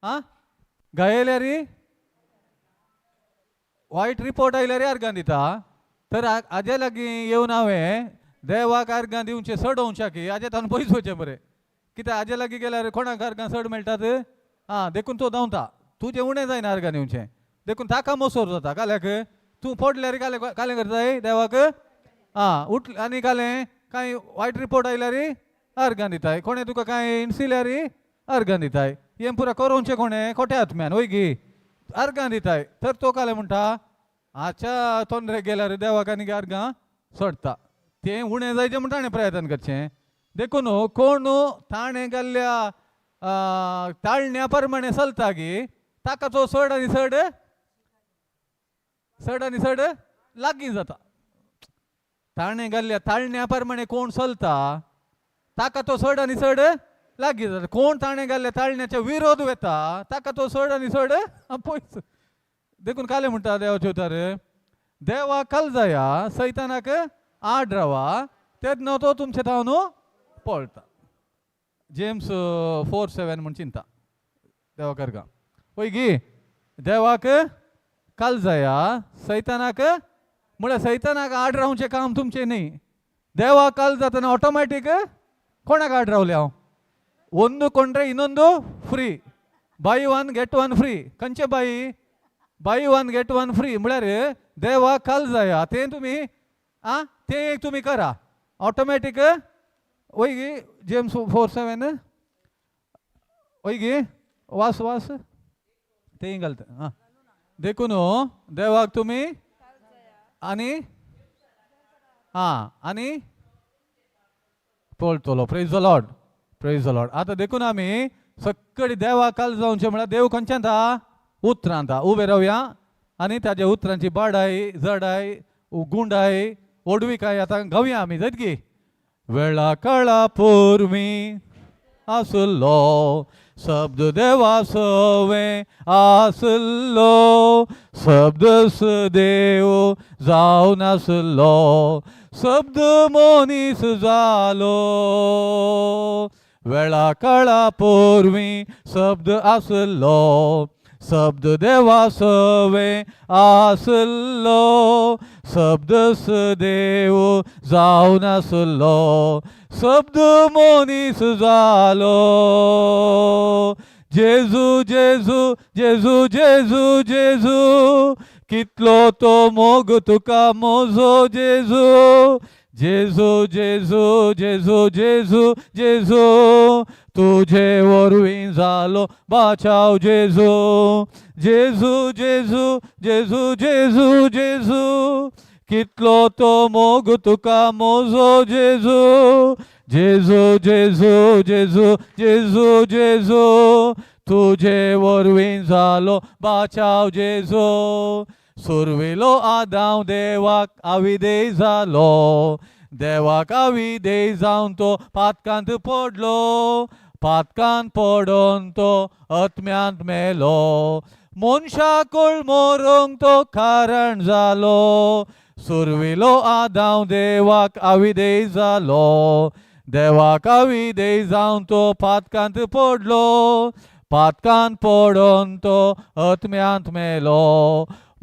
आ गायल्या रे वाईट रिपोर्ट आयल्या रे अर्गां दिता तर हाजे लागीं येवन हांवें देवाक अर्गां दिवचें सडोवंक की हाजे तान पयस वचचें बरें कित्याक हाजे लागीं गेल्यार कोणाक अर्गां चड मेळटात देखून तो धांवता तुजें उणें जायना अर्गां दिवचें देखून ताका मोसोर जाता काल्याक तूं पडल्यार कालें करताय देवाक उठ आनी कालें कांय वायट रिपोर्ट आयल्यार अर्गां दिताय कोणें तुका कांय इंसिल्यार अर्गां दिताय हें पुरा करोवचें कोणें खोट्या आत्म्यान वय गी अर्गां दिताय तर तो कालें म्हणटा हाच्या तोंडरेक गेल्यार देवाक आनी अर्गां सोडता तें उणें जायचें म्हण ताणें प्रयत्न करचें देखून कोण ताणें गेल्ल्या ताळण्या प्रमाणे चलता गी ताका तो चड आनी चड लागीं जाता ताणें गेल्ल्या ताळण्या प्रमाणे कोण चलता ताका तो चड आनी चड लागीं जाता कोण ताणें गेल्ल्या ताळण्याच्या विरोध वेता ताका तो चड आनी चड पयस देखून काले म्हणटा देवाचे उतर देवा कल जाया सैतानाक आड रावा तेन्ना तो तुमचे थावन पळटा जेम्स 4:7 म्हण चिंता देवा करगा पळय गी देवाक कल जाया सैतानाक म्हळ्यार सैतानाक आड रावचें काम तुमचें न्ही देवा कल जातना ऑटोमॅटीक कोणाक आड रावले हांव ಒಂದು ಕೊಂಡ್ರೆ ಇನ್ನೊಂದು free buy one get one free खंयचे buy one get one free म्हळ्यार देवा कल जाया तें तुमी तें एक तुमी करा ऑटोमॅटीक वय गी जेम्स 4:7 वय गी वास तें घालता देखून देवाक तुमी आनी आनी पळतलो प्रेज द लॉर्ड आता देखून आमी सक्कडी देवा काल जावचें म्हळ्यार देव खंयच्यान उतरांत उबे रावया आनी ताज्या उतरांची बाडाय जडाय गुंडाय ओडविकाय आतां गावया आमी जायत गी वेळा काळा पोरमी आसलो शब्द देवा सवे आसलो शब्द देव जावन आसलो शब्द मनीस जालो वेळा काळा पोरवी शब्द आसलो शब्द देवा सवे आसलो शब्द देव जावन आसलो शब्द मनीस जालो जेजू जेजू जेजू जेजू जेजू कितलो तो मोग तुका मोजो जेजू जेजू जेजू जेजू जेजू जेजू तुझे वरवीं जालो बाचाव जेजू जेजू जेजू जेजू जेजू जेजू कितलो तो मोग तुका मोजो जेजू जेजू जेजू जेजू जेजू जेजू तुझे वरवीं जालो बाचाव जेजू सुरविलो आदाव देवाक आविदेय जालो देवाक आविदेय जावन तो पातकांत पडलो पातकांत पडोन तो आत्म्यांत मेलो मनशाकुळ मोरूंक तो कारण जालो सुरविलो आदाव देवाक आविदेय जालो देवाक आविदेय जावन तो पातकांत पडलो पातकांत पडोन तो आत्म्यांत मेलो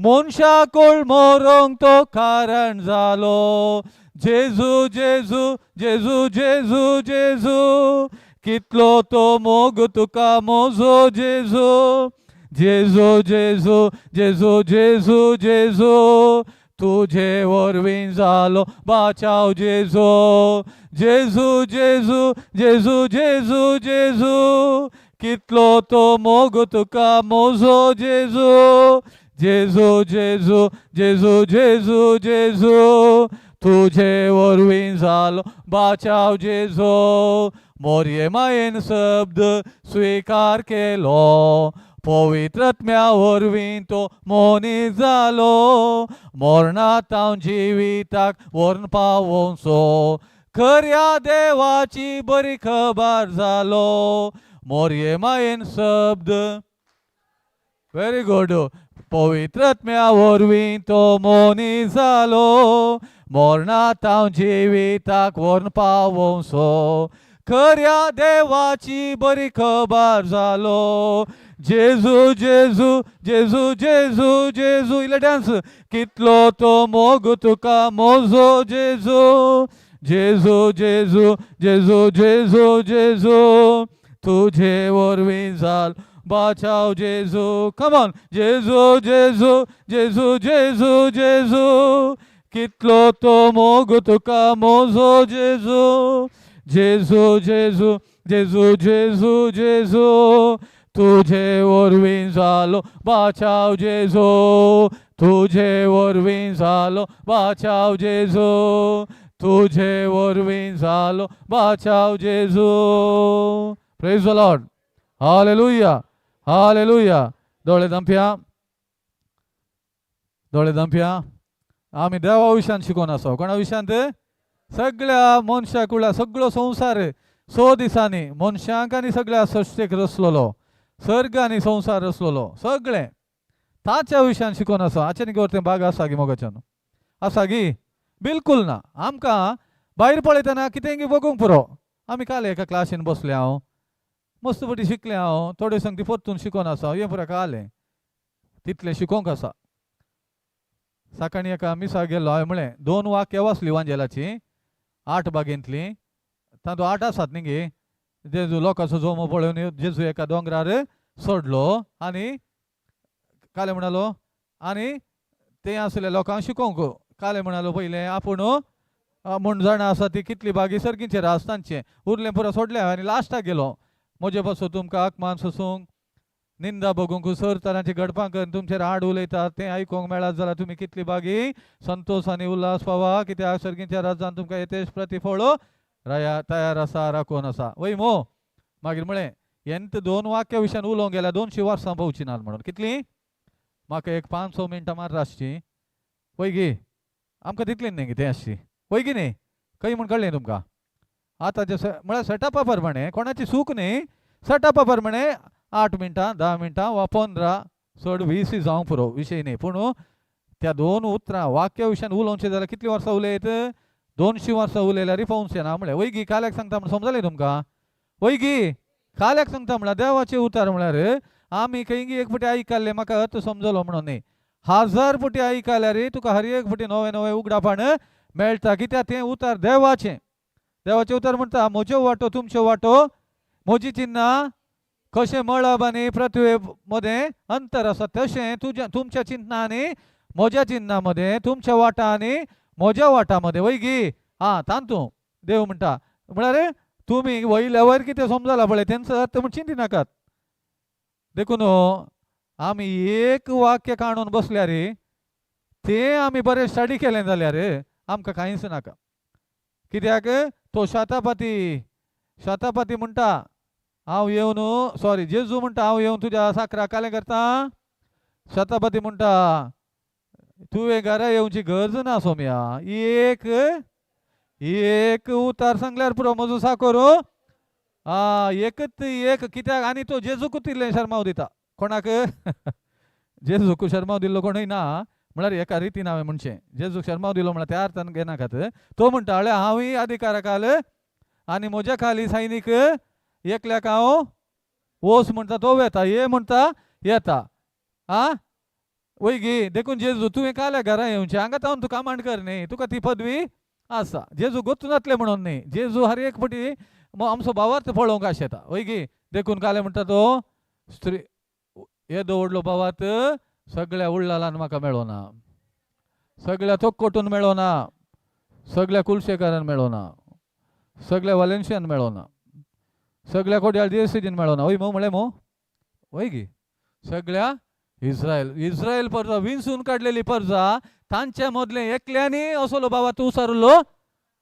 मनशाकुळ मोरूंक तो कारण जालो जेजू जेजू जेजू जेजू जेजू कितलो तो मोग तुका मोजो जेजू जेजू जेजू जेजू जेजू जेजू तुझे वरवीं जालो बाचाव जेजू जेजू जेजू जेजू जेजू जेजू कितलो तो मोग तुका मोजो जेजू जेजू जेजू जेजू जेजू जेजू तुझे वरवीं जालो बाचाव जेजू मोरये मायेन शब्द स्वीकार केलो पवित्र आत्म्या वरवीं तो मनीस जालो मरणांत हांव जिविताक व्हरून पावोवचो खऱ्या देवाची बरी खबर जालो मोरये मायेन शब्द व्हेरी गुड पवित्र आत्म्या वरवीं तो मनीस जालो मरणांत हांव जिविताक व्हरून पावोवचो खऱ्या देवाची बरी खबर जालो जेजू जेजू जेजू जेजू जेजू इले डान्स कितलो तो मोग तुका मोजो जेजू जेजू जेजू जेजू जेजू जेजू तुझे वरवीं जाल बाचाव जेजू कम ऑन जेजू जेजू जेजू जेजू जेजू कितलो तो मोग तुका मोजो जेजू जेजू जेजू जेजू जेजू जेजू तुझे वरवीं जालो बाचाव जेजू तुझे वरवीं जालो बाचाव जेजू तुझे वरवीं जालो बाचाव जेजू praise the lord hallelujah hallelujah दोळे दंप्या आम्ही देवा विषयान शिकोन आसो कोणा विशयांत सगळ्या मनशा कुळा सगळो संसार 100 दिसांनी मनशांक आनी सगळ्या सृश्टेक रचलेलो सर्ग आनी संसार रचलेलो सगळे ताच्या विशयान शिकोन आसा आचेनी गोरते भाग आसा गी मोगाच्यान आसा गी बिलकुल ना आमकां भायर पळयतना कितेंय बगूंक पुरो आमी काल एका क्लासीन बसले हांव मस्त बटी शिकले हांव थोडे संगती परतून शिकोन आसा हें पुरो कालें तितलें शिकोंक आसा सकाळीं एका मिसा गेल्लो हांवें म्हळें 2 वाक्यां वाचलीं वांजेलाची 8 बागेंतलीं तातूंत 8 आसात न्ही गे जेजू लोकांचो जोमो पळोवन जेजू एका दोंगरार सोडलो आनी काले म्हणालो आनी ते आसले लोकांक शिकोवंक काले म्हणालो पयलें आपूण म्हूण जाणां आसा ती कितली बागी सर्गीचेर आसा तांचें उरलें पुरो सोडलें आनी लास्टाक गेलो म्हजे पासून तुमकां आकमान सोसूंक निंदा बगूंक सर तरांची गडपां करून तुमचेर आड उलयतात तें आयकूंक मेळत जाल्यार तुमी कितली बागी संतोश आनी उल्हास पावा कित्याक सर्गीच्या राज्यान तुमकां येतेच प्रतिफळ तयार आसा राखून आसा वय मो मागीर म्हळें हेंत 2 वाक्या विशयान उलोवंक गेल्यार 200 वर्सां पावची नात म्हणून कितली म्हाका एक 500 मिनटां मार आसची वय गे आमकां तितली न्ही कितें आसची वय गी न्ही खंय म्हूण कळ्ळें तुमकां आतांचे म्हळ्यार सेटअपा प्रमाणे कोणाची चूक न्ही सेटअपा प्रमाणे 8 मिनटां 10 मिनटां वा 15 चड 20 जावंक पुरो विशय न्ही पूण त्या 2 उतरां वाक्या विशयान उलोवचें जाल्यार कितलीं वर्सां उलयत 200 वर्सां उलयल्यार पावचें ना म्हळ्यार वय गी काल्याक सांगता म्हण समजलें तुमकां वय गी काल्याक सांगता म्हळ्यार देवाचे उतार म्हळ्यार आमी खंय एक फावटी आयकल्ले म्हाका अर्थ समजलो म्हणून न्ही 1000 फावटी आयकल्यार तुका हर एक फावटी नवें नवें उगडापण मेळटा कित्याक तें उतार देवाचें उतार म्हणटा म्हज्यो वाटो तुमच्यो वाटो म्हजी चिन्नां कशें मळब आनी पृथ्वे मदें अंतर आसा तशें तुमच्या चिन्नां आनी म्हज्या चिन्नां मदें तुमच्या वाटा आनी म्हज्या वाटा मदें वय गी तांतू देव म्हणटा म्हळ्यार तुमी वयल्या वयर कितें समजलां पळय तेंचो अर्थ म्हण चिंती नाकात देखून आमी एक वाक्य काडून बसल्यार तें आमी बरें स्टडी केलें जाल्यार आमकां कांयच नाका कित्याक तो शतापती म्हणटा हांव येवन सॉरी जेजू म्हणटा हांव येवन तुज्या साकरा कालें करता शतापती म्हणटा तुवें घरा येवची गरज ना सोम्या एक उतार सांगल्यार पुरो म्हजो साकोर एकच एक कित्याक आनी तो जेजूकूच इल्लें शर्माव दिता कोणाक जेजूक शर्माव दिल्लो कोणूय ना म्हळ्यार एका रितीन हांवें म्हणचें जेजूक शर्माव दिलो म्हळ्यार त्या अर्थान घेनाकात तो म्हणटा हळ्या हांवूय अधिकारा खाल आनी म्हज्या खाली सैनीक एकल्याक हांव वोस म्हणटा तो येता ये म्हणटा येता वय गी देखून जेजू तुवें काल्या घरा येवचें हांगा तावन तूं कमांड कर न्ही तुका ती पदवी आसा जेजू गोतू नातले म्हणून न्ही जेजू हर एक फावटी आमचो भावार्थ पळोवंक आशेता वय गी देखून काले म्हणटा तो स्त्री येदो व्हडलो भावार्थ सगळ्या उरलालान म्हाका मेळोना सगळ्या तोक्कोटून मेळोना सगळ्या कुलशेकारान मेळोना सगळ्या वालेन्शियान मेळोना सगळ्या कोड्याळ दिएसीजीन मेळोना वय मो म्हळें मो वय गी सगळ्या इस्रायल परजा विंसून काडलेली परजा तांच्या मदले एकल्यानी असलो बाबा तूं उसारलो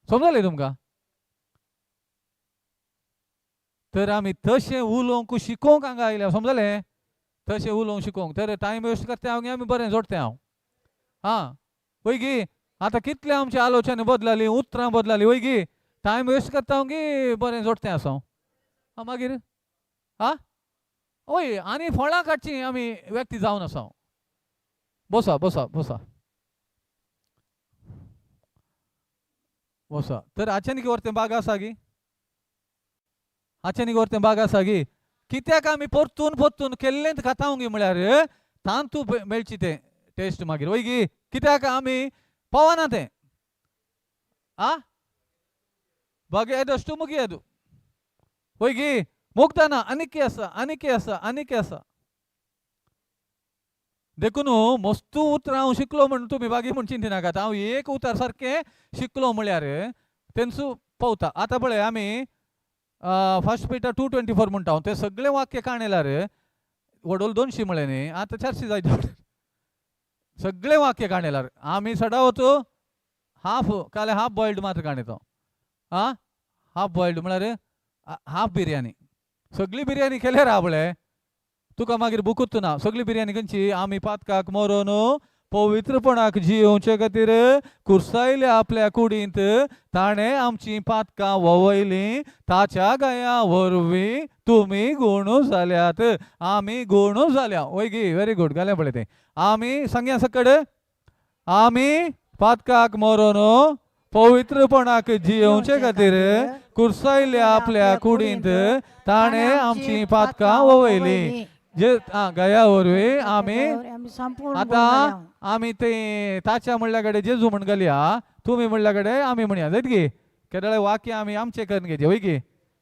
समजलें तुमकां तर आमी तशें उलोवंक शिकोवंक हांगा आयल्या समजलें तशें उलोवंक शिकोवंक तर टायम वेस्ट करता हांव आमी बरें जोडटें हांव वय गी आतां कितले आमची आलोचना बदलाली उतरां बदलाली वय गी टायम वेस्ट करता हांव गी बरें जोडटें आसा मागीर वय आनी फळां काडची आमी व्यक्ती जावन आसा बसा बसा बसा बसा तर आचेनी व्हरतें बाग आसा गी आचेनी व्हरतें बाग आसा गी कित्याक आमी परतून परतून केल्लेंच खातावंगी म्हळ्यार तांतू मेळची तें टेस्ट मागीर वय गी कित्याक आमी पवना तें आ बगेदಷ್ಟು ಮುಗಿಯದು ಹೋಗಿ ಮುಗ್ದಾನ अनिके आसा देखून मस्तू उतर हांव शिकलो म्हण तुमी बागी म्हण चिंती नाकात हांव एक उतर सारकें शिकलो म्हळ्यार तेंचो पावता आतां पळय आमी फर्स्ट पिटर 2:24 म्हणटा हांव ते सगळे वाक्य काणयल्यार वडोल 200 म्हळें न्ही आतां 400 जायत सगळे वाक्य काणयल्यार आमी सडा वचो हाफ काले हाफ बॉयल्ड मात्र काणयतो हाफ बॉयल्ड म्हळ्यार हाफ बिर्याणी सगळी बिर्याणी केल्यार रावळे तुका मागीर बुकूच ना सगळी बिर्याणी खंयची आमी पातकाक मरोन पवित्रपणाक जियोवचे खातीर कुर्सायल्या आपल्या कुडींत ताणें आमची पातकां ववयलीं ताच्या गया वरवीं तुमी गुण जाल्यात आमी गुण जाल्या वय गी व्हेरी गूड घाल्या पळय तें आमी सांगया सकड आमी पातकाक मरोन पवित्रपणाक जियोवचे खातीर कुर्सायल्या आपल्या कुडींत ताणें आमची पातकां ववयलीं जे गया वरवीं आमी आतां आमी ते ताच्या म्हणल्या कडेन जेजू म्हण घालया तुमी म्हणल्या कडेन आमी म्हणया जायत गे केदळे वाक्य आमी आमचे करून घेतले वय गे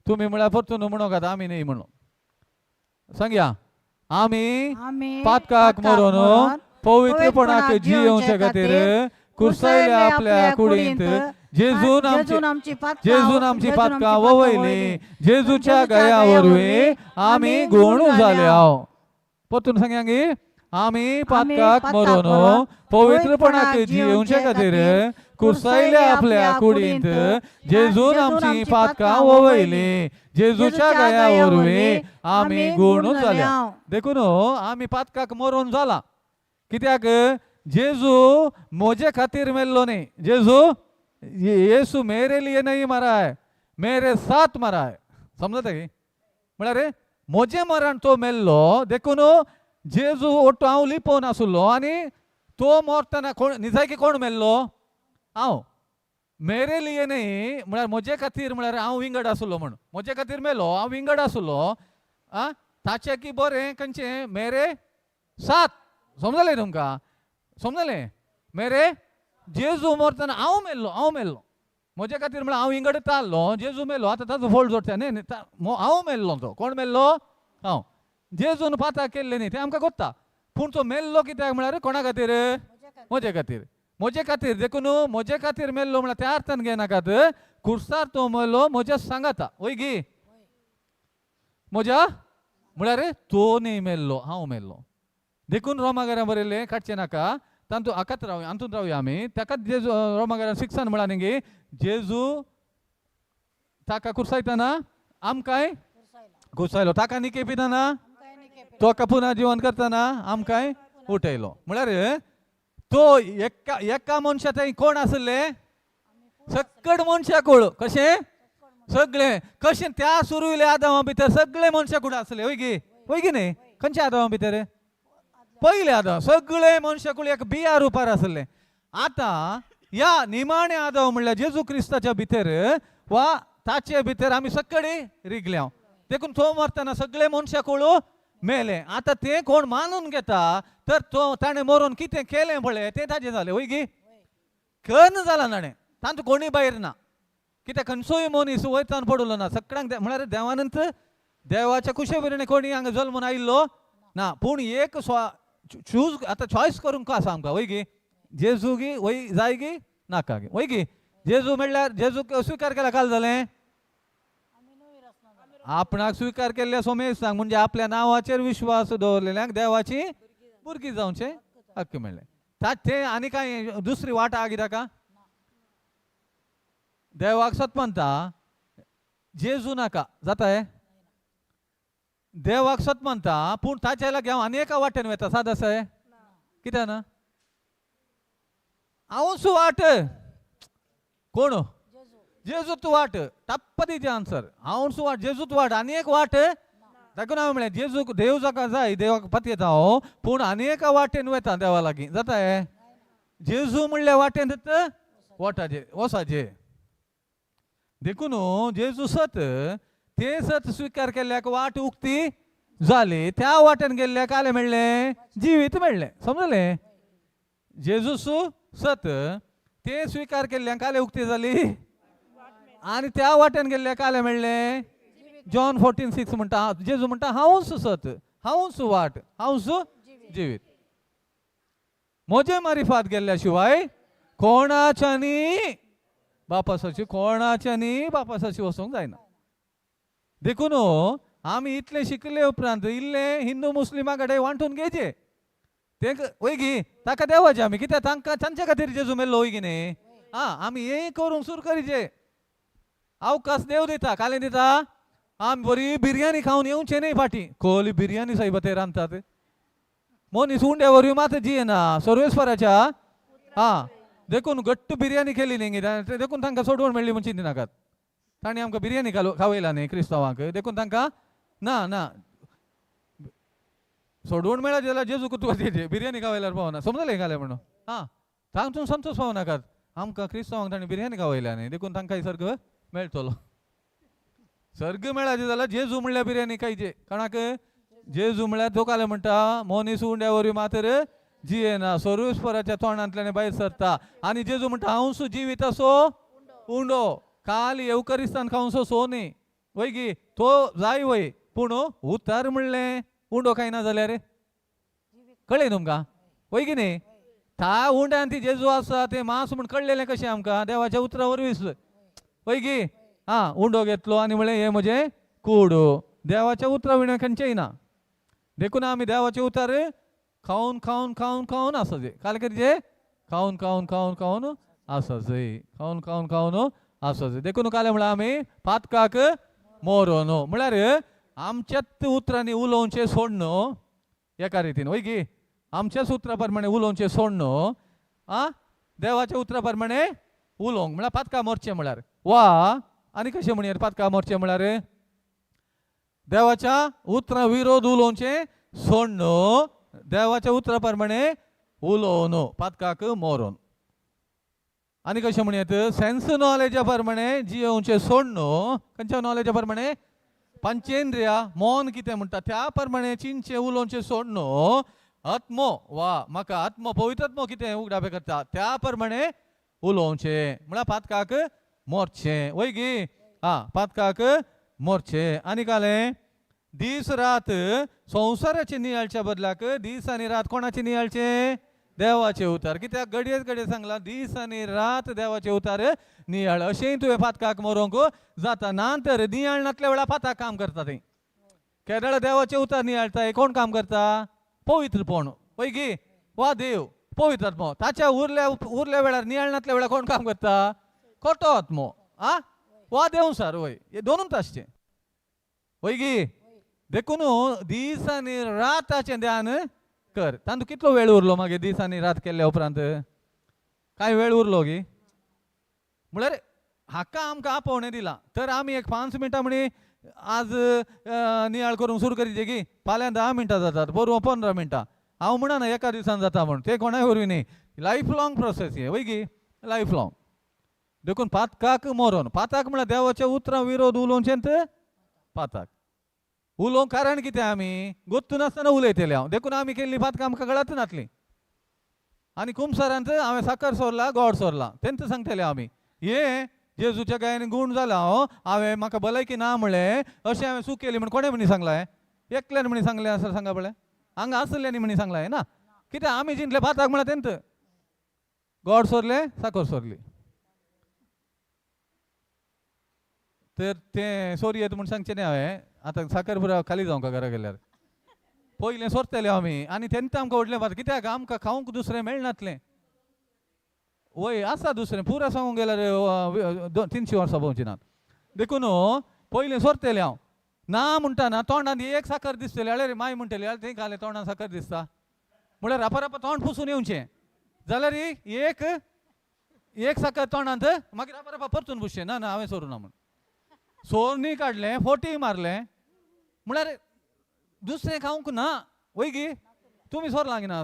तुमी म्हळ्यार परतून म्हणो खाता आमी न्ही म्हणो सांगया आमी पातकाक मरोन पवित्रपणाक जियोवचे खातीर कुर्सायल्या आपल्या कुडींत जेजून आमची पातकां ववयलीं जेजूच्या गया वरवीं आमी गुण जाल्या परतून सांगया गे आमी पातकाक मरोन पवित्रपणाक जियोवचे खातीर कुर्सायल्या आपल्या कुडींत जेजून आमची पातकां ववयलीं जेजूच्या गया वरवीं आमी गुण जाल्या देखून आमी पातकाक मरोन जाला कित्याक जेजू मोजे खातीर मेल्लो न्ही जेजू येसू मेरे लिए नहीं मरा है मेरे साथ मरा है समजता की म्हळ्यार मोजे मरण तो मेल्लो देखून जेजू ओट्टो हांव लिपोवन आसलो आनी तो मरतना कोण निजायकी कोण मेल्लो हांव मेरे लिए न्ही म्हळ्यार म्हजे खातीर म्हळ्यार हांव विंगड आसलो म्हण म्हजे खातीर मेलो हांव विंगड आसलो ताचे की बरें खंयचें मेरे साथ समजलें तुमकां समजलें मेरे जेजू मरतना हांव मेल्लो म्हजे खातीर म्हळ्यार हांव विंगड ताल्लो जेजू मेलो आतां ताजो फोल्ड जोडटा न्ही हांव मेल्लो तो कोण मेल्लो हांव जेजून पाताक केल्लें न्ही तें आमकां कोत्ता पूण तो मेल्लो कित्याक म्हळ्यार कोणा खातीर म्हजे खातीर देखून म्हजे खातीर मेल्लो म्हळ्यार त्या अर्थान घेनाकात कुर्सार तो मेलो म्हज्या सांगाता वय गी म्हज्या म्हळ्यार तो न्ही मेल्लो हांव मेल्लो देखून रोमाकारां बरयलें काडचें नाका तांतू आकात रावया हातूंत रावया आमी ताकाच जेजू रोमाकारां 6 म्हळ्यार न्ही जेजू ताका कुर्सायतना आमकांय कुर्सायलो ताका न्ही केपितना ताका पुना जिवन करतना आमकांय उठयलो म्हळ्यार तो एका मनशा थंय कोण आसले सकड मनशा कोळ कशें सगळे कशें त्या सुरविल्या आदामा भितर सगळे मनशा कुड आसले वय गी न्ही खंयच्या आदामा भितर पहिले आदाम सगळे मनशाकुळ एक बिया रुपार आसले आतां ह्या निमाणे आदाम म्हणल्यार जेजू क्रिस्ताच्या भितर वा ताचे भितर आमी सकडी रिगल्या देखून तो मरतना सगळे मनशाकुळ मेले आतां ते कोण मानून घेता तर तो ताणें मरून कितें केलें पळय तें ताजें जालें वय गी कर्ण जाला ताणें तांतू कोणी भायर ना कित्याक खंयचोय मनीस वयतान पडलो ना सगळ्यांक म्हळ्यार देवानंत देवाच्या कुशे वरणे कोणी हांगा जल्मून आयिल्लो ना पूण एक चूज आतां चॉयस करूंक आसा आमकां वय गी जेजू गी वय जाय गी नाका गी वय गी जेजू म्हणल्यार जेजू स्विकार केला काल जालें आपणाक स्विकार केल्ल्या सोमेश सांग म्हणजे आपल्या नांवाचेर विश्वास दवरलेल्यांक देवाची भुरगीं जावचें हक्क मेळ्ळें ते आनी कांय दुसरी वाट आहा कित्याक देवाक सत म्हणटा जेजू नाका जाता हे देवाक सत म्हणटा पूण ताच्या लागी हांव आनी एका वाटेन वता साद आसा हे कित्याक ना हांवूच वाट कोण जेजूत वाट टप्प दिचे आन्सर हांवूच वाट जेजूत वाट आनी एक वाट देखून हांवें म्हळें जेजू देव जाका जाय देवाक पती येता हांव पूण आनी एका वाटेन वता देवा लागीं जाता हे जेजू म्हणल्या वाटेन वटाचे वसाचे देखून जेजू सत ते सत स्वीकार केल्याक वाट उक्ती झाली, त्या वाटेन गेल्ल्याक आले म्हणले जिवीत म्हणले. समजले? जेजूस सत ते स्वीकार केल्ल्याक आले उक्ती झाली आणि त्या वाटेन गेल्ल्याक आले म्हणले जॉन 14:6 म्हणता, जेजू म्हणता हांवूच सत, हांवूच वाट, हांवूच जिवीत. म्हजे मारिफात गेल्ल्याशिवाय कोणाच्यानी बापासाची वचोंक जायना. देखून आमी इतले शिकले उपरांत इल्ले हिंदू मुस्लिमा कडेन वांटून घेवचे. ते वयगी ताका देवाचे आमी, कित्याक तांकां तांचे खातीर जेजू मेल्लो वयगी न्ही. आमी हे करूंक सुरू करीचे. अवकाश देव दिता, काले दिता. आमी बरी बिर्याणी खावन येवचे न्ही फाटी. खोली बिर्याणी साहेब ते रांदतात. मोनीस उंड्यावर मात जियेना सर्वेस्पराच्या देखून घट्ट बिर्याणी केली न्ही, देखून तांकां सोडवण मेळ्ळी म्हणची नाकात. तांणी आमकां बिर्याणी खावयला न्ही क्रिस्तांवांक, देखून तांकां ना सोडवण मेळत जाल्यार जेजू तुका तेजे बिर्याणी खावयल्यार पावना. समजलें घाले म्हणून तांतून संतोश पावनाकात. आमकां क्रिस्तांवांक तांणी बिर्याणी खावयल्या न्ही, देखून तांकां सर्ग मेळटलो. सर्ग मेळाचे जाल्यार जेजू म्हणल्यार बिर्याणी खायचे. कोणाक? जेजू म्हणल्यार तो काले म्हणटा मोनीस उंड्यावरवी मातर जियेना, सर्वेस्पराच्या तोंडांतल्यान भायर सरता. आनी जेजू म्हणटा हांवूच जिवीत असो उंडो. काल येवकरिस्तान खावंसो सोनी वयगी तो जाय वय, पूण उतार म्हणलें उंडो खायना जाल्यार कळ्ळें तुमकां वयगी न्ही. था उंड्यान ती जेजू आसा ते मांस म्हण कळलेलें कशें आमकां देवाच्या उतरा वरवींच वयगी. उंडो घेतलो आनी म्हणलें हे म्हजें कूड. देवाच्या उतरा विणें खंयचेय ना. देखून आमी देवाचे उतार खावन खावन खावन खावन आसाचे. काल करीचे खावन खावन खावन खावन आसाचे, खावन खावन खावन आसाचे. देखून काले म्हळ्यार आमी पातकाक मोरोन म्हळ्यार आमच्याच उतरांनी उलोवचें सोडणं. एका रितीन वयगी आमच्याच उतरा प्रमाणे उलोवचें सोडणं. देवाच्या उतरा प्रमाणे उलोवंक म्हळ्यार पातका मोरचें म्हळ्यार. वा आनी कशें म्हणयार पातका मोरचें म्हळ्यार देवाच्या उतरां विरोध उलोवचें सोडणं. देवाच्या उतरा प्रमाणे उलोवन पातकाक मोरोन. आनी कशें म्हणयात सेन्स नॉलेजा प्रमाणे जियोवचें सोडणं. खंयच्या नॉलेजा प्रमाणे? पंचेंद्रिया मन कितें म्हणटा त्या प्रमाणे चिंतचें उलोवचें सोडणं. आत्मो वा म्हाका आत्मो पवित्र आत्मो कितें उगडापे करता त्या प्रमाणे उलोवचें म्हळ्यार पातकाक मोरचें वयगी. पातकाक मोरचें. आनी कालें दीस रात संवसाराचें नियाळच्या बदलाक दीस आनी रात कोणाचें नियाळचें? देवाचे उतार. कित्याक घडये सांगला दीस आनी रात देवाचे उतार नियाळ. अशेंय तुवें पातकाक मोरोंक जाता. ना तर नियाळ नातल्या वेळार पाताक काम करता थंय. केरळ देवाचे उतार नियाळता कोण काम करता? पवित्रपण वयगी वा देव पवित्र आत्मो. ताच्या उरल्या वेळार नियाळ नातल्या वेळार कोण काम करता? खोटो आत्मो वा देवसार वय. हे दोनूच आसचें वयगी. देखून दीस आनी राताचें ध्यान कर. तांतूं कितलो वेळ उरलो मागीर दीस आनी रात केल्ल्या उपरांत? कांय वेळ उरलो गी म्हळ्यार हाका आमकां आपोवणें दिलां. तर आमी एक 5 मिनटां म्हणी आज नियाळ करूंक सुरू करीचे गी. फाल्यां 10 मिनटां जातात, परवां 15 मिनटां. हांव म्हणना एका दिसान जाता म्हण, ते कोणाय वरवीं न्ही. लायफ लाँग प्रोसेस हे वयगी लायफ लाँग. देखून पातकाक मोरोन. पाताक म्हळ्यार देवाच्या उतरां विरोध उलोवचेंत पाताक. उलोवंक कारण कितें? आमी गोत्तू नासतना उलयतले हांव. देखून आमी केल्ली पातकां आमकां कळत नासलीं. आनी कुंभसारांत हांवें साकर सोरला गोड सोरला तेंच सांगतले आमी. हे जेजूच्या गायन गुण जाला. हांवें म्हाका भलायकी ना म्हणलें अशें हांवें चूक केली म्हण कोणें म्हणी सांगलां? एकल्यान म्हणी सांगलें आसा सांगा पळय. हांगा आसल्यांनी म्हणी सांगलां ना. कित्याक आमी जिंतले पाताक म्हळ्यार तेंत गोड सोरले साकर सोरली. तर तें सोरी येता म्हण सांगचें न्ही हांवें. आतां साकर पुरा खाली जावंक घरा गेल्यार पयलें सोरतले आमी आनी तेंत आमकां व्हडलें पात. कित्याक आमकां खावंक दुसरें मेळनातलें वय. आसा दुसरें पुरा सांगूंक गेल्यार 300 वर्सां भोंवची नात. देखून पयलें सोरतलें हांव. ना म्हणटाना तोंडांत एक साकर दिसतली. अळे रे माय म्हणटली अळे थंय घालें तोंडांत साकर दिसता म्हळ्यार रापा तोंड पुसून येवचें जाल्यार एक साकर तोंडांत मागीर रापा परतून पुसचें. ना हांवें सोरूं ना म्हण सोरणी काडलें, फोटी मारलें म्हळ्यार दुसरें खावंक ना वयगी. तुमी सोरलां की ना?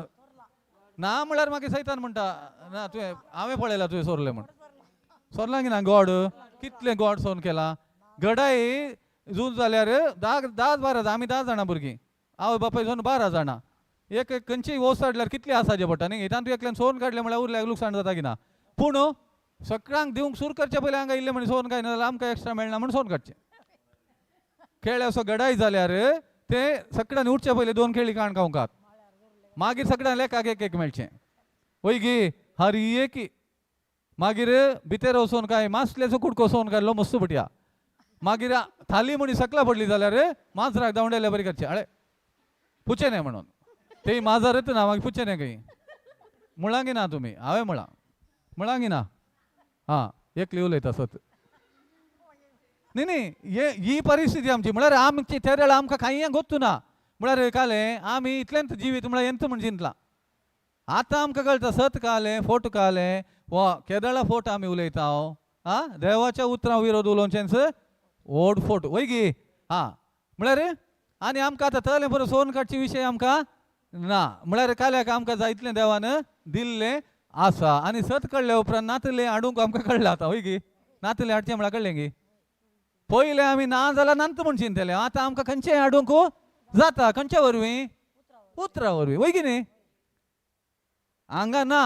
ना म्हळ्यार मागीर सैतान म्हणटा ना तुवें हांवें पळयलां तुवें सोरलें म्हण. सोरलां की ना? गोड कितलें गोड सोन केलां. घडाय जून जाल्यार 10-12 आमी 10 जाणां भुरगीं आवय बापाय जावन 12 जाणां एक एक खंयची वस्त हाडल्यार कितली आसाचे पडटा न्ही तातूंत एकल्यान सोन काडलें म्हळ्यार उरल्याक लुकसाण जाता की ना पूण सगळ्यांक दिवंक सूर करचे पयलीं हांगा इल्लें म्हण सोन काय ना जाल्यार आमकां एक्स्ट्रा मेळना म्हण सोन काडचें खेळ असो गडाय जाल्यार ते सगळ्यांनी उठचे पयलीं 2 खेळी काण खावंकात मागीर सगळ्यांक लेकाक एक मेळचें वय गी हर की मागीर भितर वचून काय मासल्याचो कुडको सोन काडलो मस्त पटया मागीर थाली म्हणी सकला पडली जाल्यार माजराक दावंडेले बरी करचे अळे पुचे न्ही म्हणून ते माजरच ना मागीर पुचे न्ही खंय मुळांगी ना तुमी हांवें मुळांगी ना हां एकली उलयता सत न्ही ही परिस्थिती आमची म्हळ्यार आमची तेरेळ आमकां कांय गोत्तू ना म्हळ्यार काले आमी इतलेंत जिवीत म्हळ्यार एंत म्हण चिंतलां आतां आमकां कळटा सत काले फोट काले वा केदळा फोट आमी उलयता आं देवाच्या उतरां विरोध उलोवचेंच व्हड फोट वय गी हां म्हळ्यार आनी आमकां आतां तले बरो सोन काडचे विशय आमकां ना म्हळ्यार काल्याक आमकां जाय इतलें देवान दिल्लें आसा आनी सत कळ्ळे उपरांत नातले हाडूंक आमकां कळ्ळें आतां वय गी नातले हाडचें म्हळ्यार कळ्ळें गी पयलें आमी ना जाल्यार नात म्हण चिंतले आतां आमकां खंयचेय हाडूंक जाता खंयच्या वरवीं उतरां वरवीं वय की न्ही हांगा ना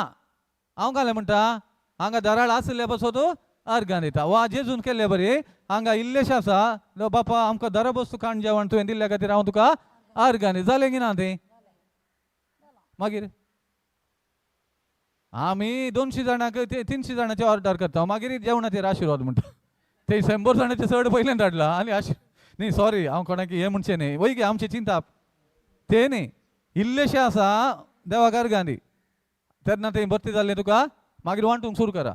हांव कालें म्हणटा हांगा दराळ आसले बसोत अर्गान दिता वा जेजून केल्ले बरी हांगा इल्लेशें आसा बापा आमकां दर बस्तू खाण जेवण तुवें दिल्ल्या खातीर हांव तुका अर्गान जालें की ना तें मागीर आमी 200 जाणांक 300 जाणांची ऑर्डर करता मागीर जेवणाचेर आशिर्वाद म्हणटा ते 100 जाणांचे चड पयलें धाडला आनी न्ही सॉरी हांव कोणाक हें म्हणचें न्ही वय गे आमची चिंता ते न्ही इल्लेशें आसा देवाक अर्गान दी तेन्ना तें भरती जाल्लें तुका मागीर वांटूंक सुरू करा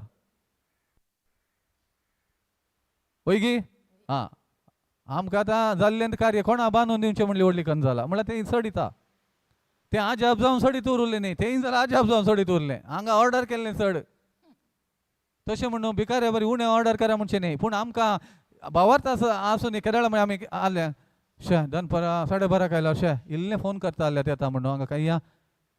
वय गी हां आमकां आतां जाल्लें कार्य कोणा बांदून दिवचें म्हणली व्हडली कन जाला म्हळ्यार तें सडिता तें आजाप जावन सडीत उरलें न्ही तेंय जाल्यार आजाप जावन सडीत उरलें हांगा ऑर्डर केल्लें चड तशें म्हणून भिकाऱ्या बरी उणें ऑर्डर करा म्हणचें न्ही पूण आमकां भावार्थ आसूं न्ही केरळा म्हळ्यार आमी आसले शे दनपरां 12:30 आयलो शे इल्लें फोन करता आसले येता म्हणून हांगा काय या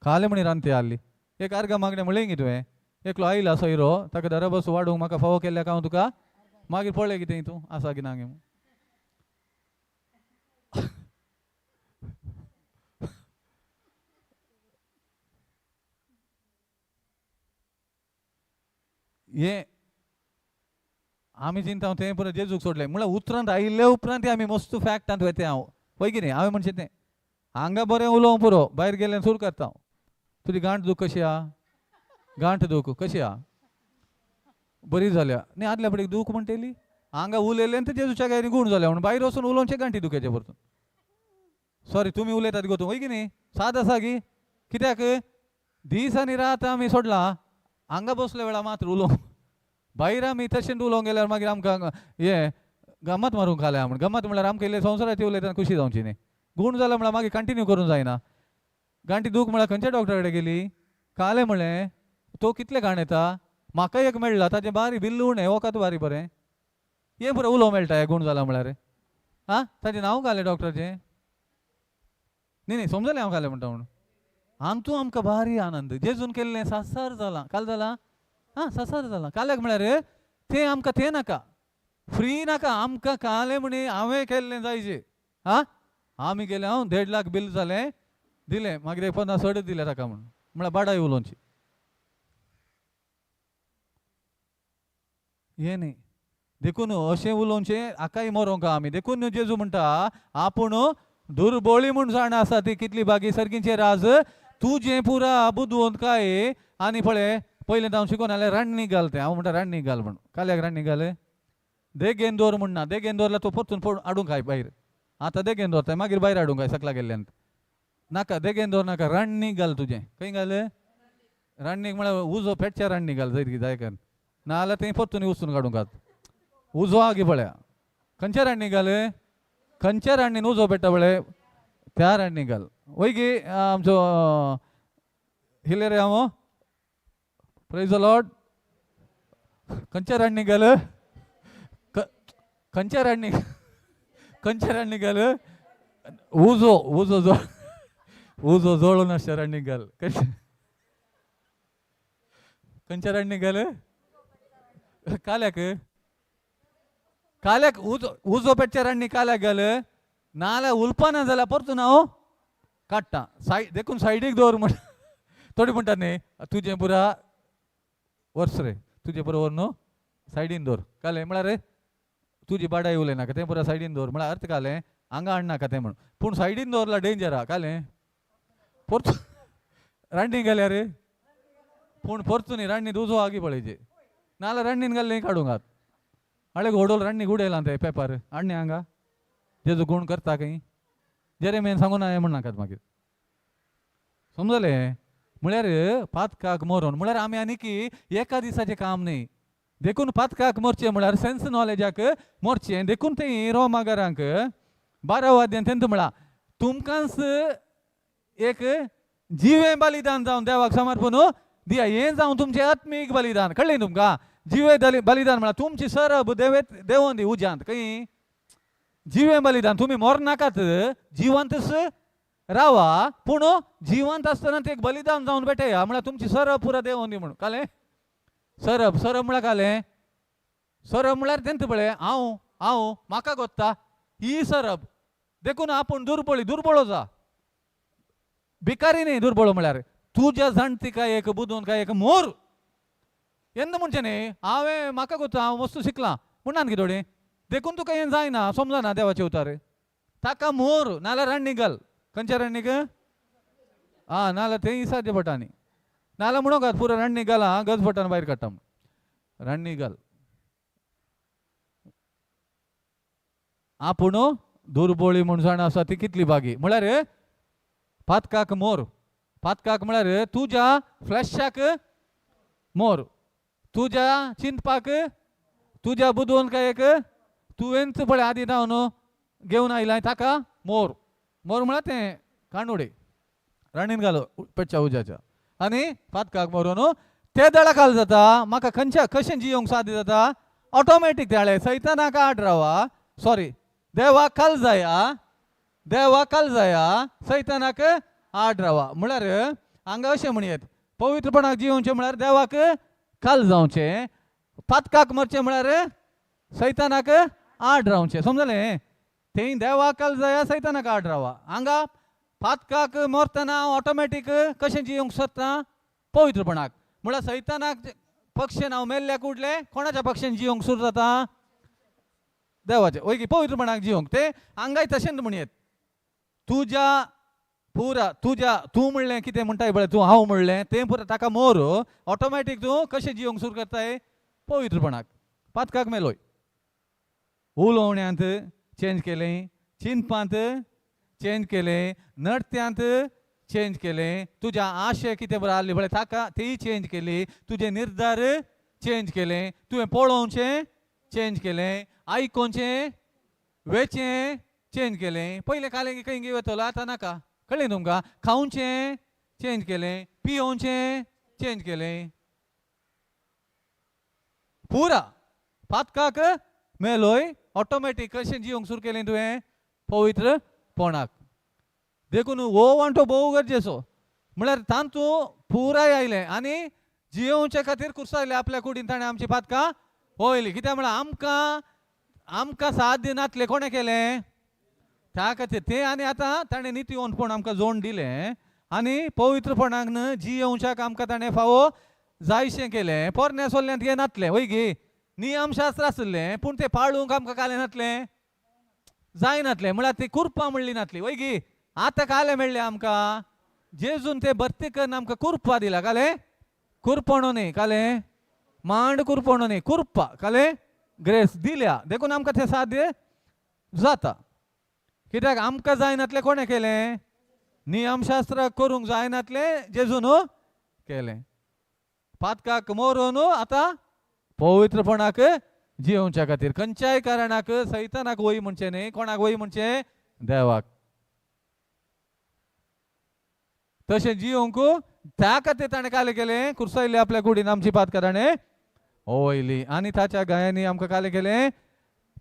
काले म्हणी रांदते आसली एक अर्गा मागणें म्हणलें गी तुवें एकलो आयला सोयरो ताका दर बस वाडूंक म्हाका फावो केल्ल्याक हांव तुका मागीर पळय कितें तूं आसा की ना गे हे आमी चिंता तें परत जेजूक सोडलें म्हळ्यार उतरांत आयिल्ले उपरांत आमी मस्त फॅक्टांत वेते हांव पळय की न्ही हांवें म्हणचें तें हांगा बरें उलोवंक पुरो भायर गेलें सुरू करता हांव तुजी गांठ दूख कशी आहा गांठ दूख कशी आहा बरी जाल्या न्ही आदल्या फुडें दूख म्हणटेली हांगा उलयलें तें जेजूच्या गायरी गूण जाल्या म्हणून भायर वचून उलोवचें गांठी दुखेचे परतून सॉरी तुमी उलयतात गो तूं वय की न्ही साद आसा गी कित्याक दीस आनी रात आमी सोडलां हांगा बसले वेळा मात्र उलोवंक भायर आमी तशें उलोवंक गेल्यार मागीर आमकां हें गमत मारूंक खाल्या म्हण गमत म्हळ्यार आमकां इल्लें संवसाराची उलयतना खुशी जावची न्ही गूण जाल्या म्हळ्यार मागीर कंटिन्यू करूंक जायना गांठी दूख म्हळ्यार खंयच्या डॉक्टरा कडेन गेली काले म्हणलें तो कितले घाण येता म्हाका एक मेळ्ळा ताचें बारी बिल्ल उणें वखद बारी बरें हें बरें उलोवंक मेळटा हें गूण जाला म्हळ्यार आं ताचें नांव घालें डॉक्टराचें न्ही समजलें हांव घालें म्हणटा म्हणून हातूंत आमकां भारी आनंद जेजून केल्लें सासार जालां काल जालां हां सासार जालां काल्याक म्हळ्यार तें आमकां तें नाका फ्री नाका आमकां कालें म्हणी हांवें केल्लें जायचें आं आमी गेले हांव 1.5 लाख बिल जालें दिलें मागीर 50 सडत दिलें ताका म्हणून म्हळ्यार बाडाय उलोवची हें न्ही देखून अशें उलोवचें आकाय मरोंक आमी देखून जेजू म्हणटा आपूण दुर्बळी म्हूण जाण आसा ती कितली बागी सर्गीचें राज तुजें पुरा बुदवंत काय आनी पळय पयलें हांव शिकोवन जाल्यार राण्णी घाल तें हांव म्हणटा राण्णी घाल म्हणून काल्याक राण्णी घाल देगेन दवर म्हण ना देगेन दवरल्यार तो परतून हाडूंक काय भायर आतां देगेन दवरता मागीर भायर हाडूंक काय सकला गेल्ल्यान नाका देगेन दवर नाका राण्णी घाल तुजें खंय घाल राण्णीक म्हळ्यार उजो पेटच्या राण्णी घाल जर जाय कर ना जाल्यार तें परतून वचून काडूंक उजो आगी पळया खंयच्या राण्णी घाल खंयच्या राण्णीन उजो पेट्टा पळय त्या राण्णी घाल वय गे आमचो हिलेरे हांव प्रेज द लॉर्ड खंयच्या राण्णी घाल खंयच्या राण्णी घाल उजो उजो जो उजो जळून आसच्या राण्णी घाल खंयच्या राण्णी घाल काल्याक काल्याक उजो पेटच्या रांनी काल्याक गेलं नाल्या उलपाना जाल्यार परतून हांव काडटा देखून सायडीक दवर म्हण थोडी म्हणटात न्ही तुजें पुरा वर्स रे तुजें पुरा वर न्हू सायडीन दवर काले म्हळ्यार तुजी बाडाय उलयनाका तें पुरा सायडीन दवर म्हळ्यार अर्थ काले हांगा हाडनाका तें म्हण पूण सायडीन दवरला डेंजर हा काले परतून रांडीन गेल्यार पूण परतून रांडीत उजो आगी पळयचे नाल्यार रांडीन घाल्लें काडूंक हात हळे घोडोल रांडणी गुडयला ते पेपर हाडणे हांगा जेजो गुण करता खंय जेरे मेन सांगून ना म्हणनाकात मागीर समजलें म्हळ्यार पातकाक मरोन म्हळ्यार आमी आनी की एका दिसाचें काम न्ही देखून पातकाक मरचें म्हळ्यार सेन्स नॉलेजाक मरचें देखून थंय रोमागारांक 12 वाद्यान तेंत म्हळा तुमकांच एक जिवे बलिदान जावन देवाक समर्पण दिया हें जावन तुमचें आत्मीक बलिदान कळ्ळें तुमकां जिवे बलिदान म्हळ्यार तुमची सरब देवोन दी उज्यांत खंय जिवे बलिदान तुम्ही मोर नाकात जिवंतच रावा पूण जिवंत आसतना ते एक बलिदान जावन बेटया म्हळ्यार तुमची सरब पुरा देवोन दी म्हणून काले सरब म्हळ्यार काले सरब म्हळ्यार तेंत पळय हांव म्हाका गोत्ता ही सरब देखून आपूण दुर्बळो जा भिकारी न्ही दुर्बळो म्हळ्यार तुज्या जाणतीका एक बुदून काय एक मोर ಎಂದ ಮುಂಚೆನೆ ಹಾವೇ ಮಕ್ಕ ಗೊತ್ತಾ ವಸ್ತು ಸಿಕ್ಲಾ ಮುಣ್ಣಾನ್ಗೆ ದೊಡೆ देखून तुका हें जायना समजना देवाचे उतार ताका मोर नाल्यार रण्णी घाल खंयच्या रण्णीक नाल्यार तेंय साद्य पडटा न्ही नाल्यार म्हणून पुरो रण्णी घाला गज पडटान भायर काडटा रण्णी घाल आपूण दुर्बळी म्हूण जाण आसा ती कितली बागी म्हळ्यार पातकाक मोर पातकाक म्हळ्यार तुज्या फ्लॅशाक मोर तुझ्या चिंतपाक तुझ्या बुदवून काय एक तुवेंच पळय आदी नांव न्हू घेवन आयलाय ताका मोर मोर म्हळ्यार तें कांडुडे राणीन घालो पेटच्या उज्याच्या आनी पातकाक मोरून ते दळा काल जाता म्हाका खंयच्या कशें जियोंक साध्य जाता ऑटोमॅटीक ते हाळे सैतानाक आड रावा सॉरी देवाक काल जाया सैतानाक आड रावा म्हळ्यार हांगा अशें म्हणयत पवित्रपणाक जियोवचें म्हळ्यार देवाक काल जावचें पातकाक मरचें म्हळ्यार सैतानाक आड रावचें समजलें थंय देवाक काल जाया सैतानाक आड रावा हांगा पातकाक मरतना ऑटोमॅटीक कशें जियोंक सोदता पवित्रपणाक म्हळ्यार सैतानाक पक्षेन हांव मेल्ल्याक उडले कोणाच्या पक्षान जियोंक सुरू जाता देवाचे ओके पवित्रपणाक जियोंक ते हांगाय तशेंच म्हणयत तुज्या पुरा तुज्या तूं म्हणलें कितें म्हणटाय पळय तूं हांव म्हणलें तें पुरा ताका मोर ऑटोमॅटीक तूं कशें जियोंक सुरू करताय पवित्रपणाक पातकाक मेलोय उलोवण्यांत चेंज केलें चिंतपांत चेंज केलें नडत्यांत चेंज केलें तुज्या आशे कितें बरें आसली पळय ताका तेय चेंज केली तुजे निर्धार चेंज केलें तुवें पळोवचें चेंज केलें आयकोवचें वेचें चेंज केलें पयलें कालें खंय वेतलो आतां नाका कळ्ळें तुमकां खावचें चेंज केलें पियोवचें चेंज केलें पुरा पातकाक मेलोय ऑटोमॅटीक कशें जियोंक सुरू केलें तुवें पवित्रपणाक देखून हो वांटो भोव गरजेचो म्हळ्यार तांतूं पुराय आयलें आनी जियोवचे खातीर कुर्सायले आपल्या कुडीन ताणें आमची पातकां वयली कित्याक म्हळ्यार आमकां साध्य नातलें कोणें केलें त्या खातीर तें आनी आतां ताणें नित्यवंतपण आमकां जोड दिलें आनी पवित्रपणाक जियोवच्याक आमकां ताणें फावो जायशें केलें पोरण्या सोल्ल्यांत हें नातलें वय गे नियमशास्त्र आसलें पूण तें पाळूंक आमकां कालें नातलें जायनातलें म्हळ्यार ती कुरपां म्हणली नातली वय गे आतां कालें मेळ्ळें आमकां जेजून तें भर्ती करून आमकां कुरपा दिला कालें कुरपणो न्ही कालें मांड कुरपणो न्ही कुरपा कालें ग्रेस दिल्या देखून आमकां तें साध्य जाता कित्याक आमकां जायनातलें कोणें केलें नियमशास्त्र करूंक जायनातलें जेजून केलें पातकाक मोरून आतां पवित्रपणाक जियोवच्या खातीर खंयच्याय कारणाक सैतानाक वय म्हणचें न्ही कोणाक वय म्हणचें देवाक तशें जियोवंक त्या खातीर ताणें कालें केलें कुर्सायले आपल्या कुडीन आमची पातकां ताणें वयली आनी ताच्या गायांनी आमकां कालें केलें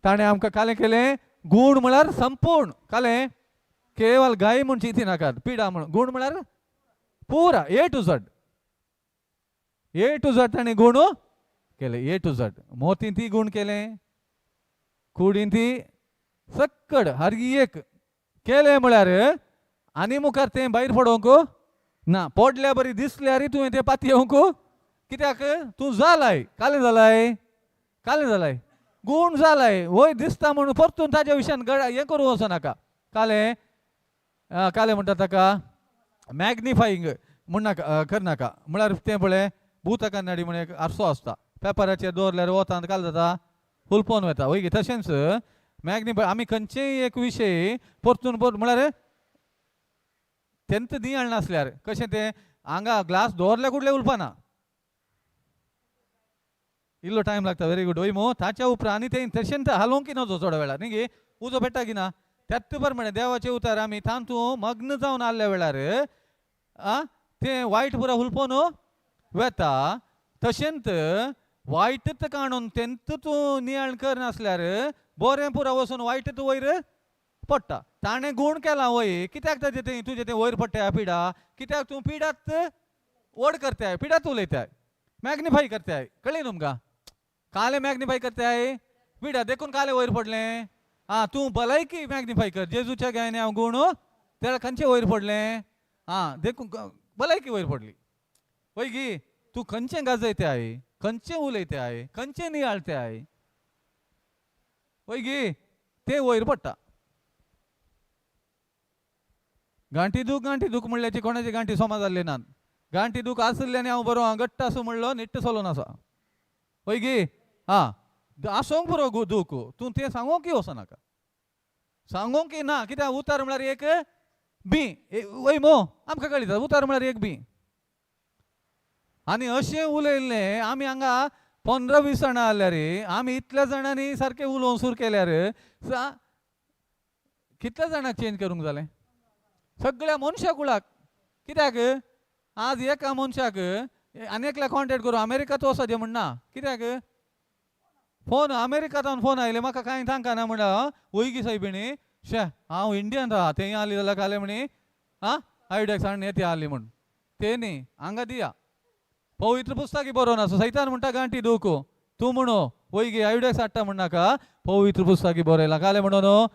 ताणें आमकां कालें केलें गूण म्हळ्यार संपूर्ण कालें केवळ गाय म्हणची इथे नाकात पिडा म्हणून गूण म्हळ्यार पुरा ए टू झड ताणें गूण केले ए टू झड मोतीन ती गूण केलें कुडीन ती सक्कड हरगी एक केले म्हळ्यार आनी मुखार तें भायर पडोवंक ना. पडल्या बरी दिसल्यार तुवें तें पाती येवंक कित्याक तूं जालाय काले जालाय गुण जालाय वय दिसता म्हणून परतून ताज्या विशयान हें करूं वचो नाका. काले म्हणटा ताका मॅग्निफाईंग म्हणनाका करनाका. म्हळ्यार तें पळय भूत कन्नडी म्हणून एक आरसो आसता पेपराचेर दवरल्यार वतान काल जाता हुलपोवन वता वय तशेंच मॅग्निफाय आमी खंयचेय एक विशय परतून म्हळ्यार तेंत दी नासल्यार कशें तें हांगा ग्लास दवरल्या कुडले उलपना इल्लो टायम लागता. व्हेरी गुड वय मो ताच्या उपरांत आनी तें तशें हालोवंक नजो चड वेळार न्ही गे उजो पेट्टा की ना. त्यात प्रमाणे देवाचे उतार आमी तांतू मग्न जावन आसल्या वेळार तें वायट पुरा हुलपोवन वेता. तशेंच वायटच काणून तेंत तूं नियाळ करनासल्यार बरें पुरा वचून वायटच वयर पडटा. ताणें गुण केला वय कित्याक ताजें तें तुजें तें वयर पडटा पिडा कित्याक तूं पिडात वड करताय पिडात उलयताय मॅग्निफाय करताय. कळ्ळें तुमकां काले मॅग्निफाय करताय पिडा देखून काले वयर पडलें. तूं भलायकी मॅग्निफाय कर जेजूच्या गायने हांव गुण तें खंयचें वयर पडलें देखून भलायकी वयर पडली. वय गी तूं खंयचें गाजयताय खंयचें उलयताय खंयचें नियाळताय वय गी तें वयर पडटा. गांठी दूख म्हणल्याची कोणाची गांठी सोमा जाल्ली नात. गांठी दूख आसल्याने हांव बरो घट्ट आसूं म्हणलो निट्ट चलोवन आसा वय गी आसोंक पुरो दूख तूं तें सांगोंक वचनाका सांगोंक ना. कित्याक उतार म्हळ्यार एक बी वय मो आमकां कळटा उतार म्हळ्यार एक बी. आनी अशें उलयल्लें आमी हांगा 15-20 जाणां आसल्यार आमी इतल्या जाणांनी सारकें उलोवंक सुरू केल्यार कितल्या जाणांक चेंज करूंक जालें सगळ्या मनशा कुळाक. कित्याक आज एका मनशाक आनेकल्या कॉन्टेक्ट करूं अमेरिकात वचचें म्हणना. कित्याक फोन अमेरिकांतल्यान फोन आयले म्हाका कांय सांगना म्हणा वयगी सायबिणी शे हांव इंडियन राहा थंय आली जाल्यार काले म्हणी आयोडेक्स हाडून येते आली म्हण ते न्ही हांगा दिया. पवित्र पुस्तकी बरोवन आसा सैतान म्हणटा गांठी दूख तूं म्हणो वयगी आयोडेक्स हाडटा म्हणनाका पवित्र पुस्तकी बरयला काले म्हणून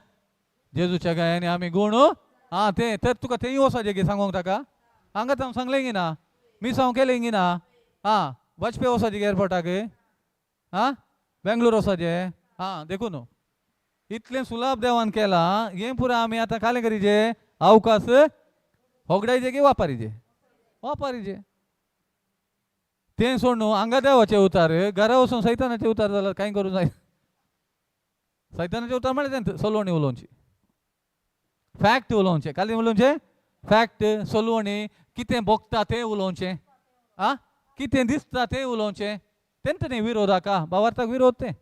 जेजूच्या गायांनी आमी गुण तें तर तुका थंय वचचें गे सांगोंक ताका हांगा हांव सांगलें गी ना मिस हांव केलें गी ना वाजपेयी वचचें गे एअरपोर्टाक बेंगलोर वचचें देखून इतलें सुलभ देवान केलां हें पुरा आमी आतां कालें करीचे अवकाश होगडायचे गे वापारीचे तें सोड न्हू हांगा देवाचे उतार घरा वचून सैतानाचे उतार जाल्यार कांय करूं जाय. सैतानाचे उतार म्हळ्यार तें सलोवणी उलोवची फॅक्ट उलोवचें काली उलोवचें फॅक्ट सलोवणी कितें भोगता तें उलोवचें कितें दिसता तें उलोवचें तेंत न्ही विरोधाक भावार्थाक विरोध तें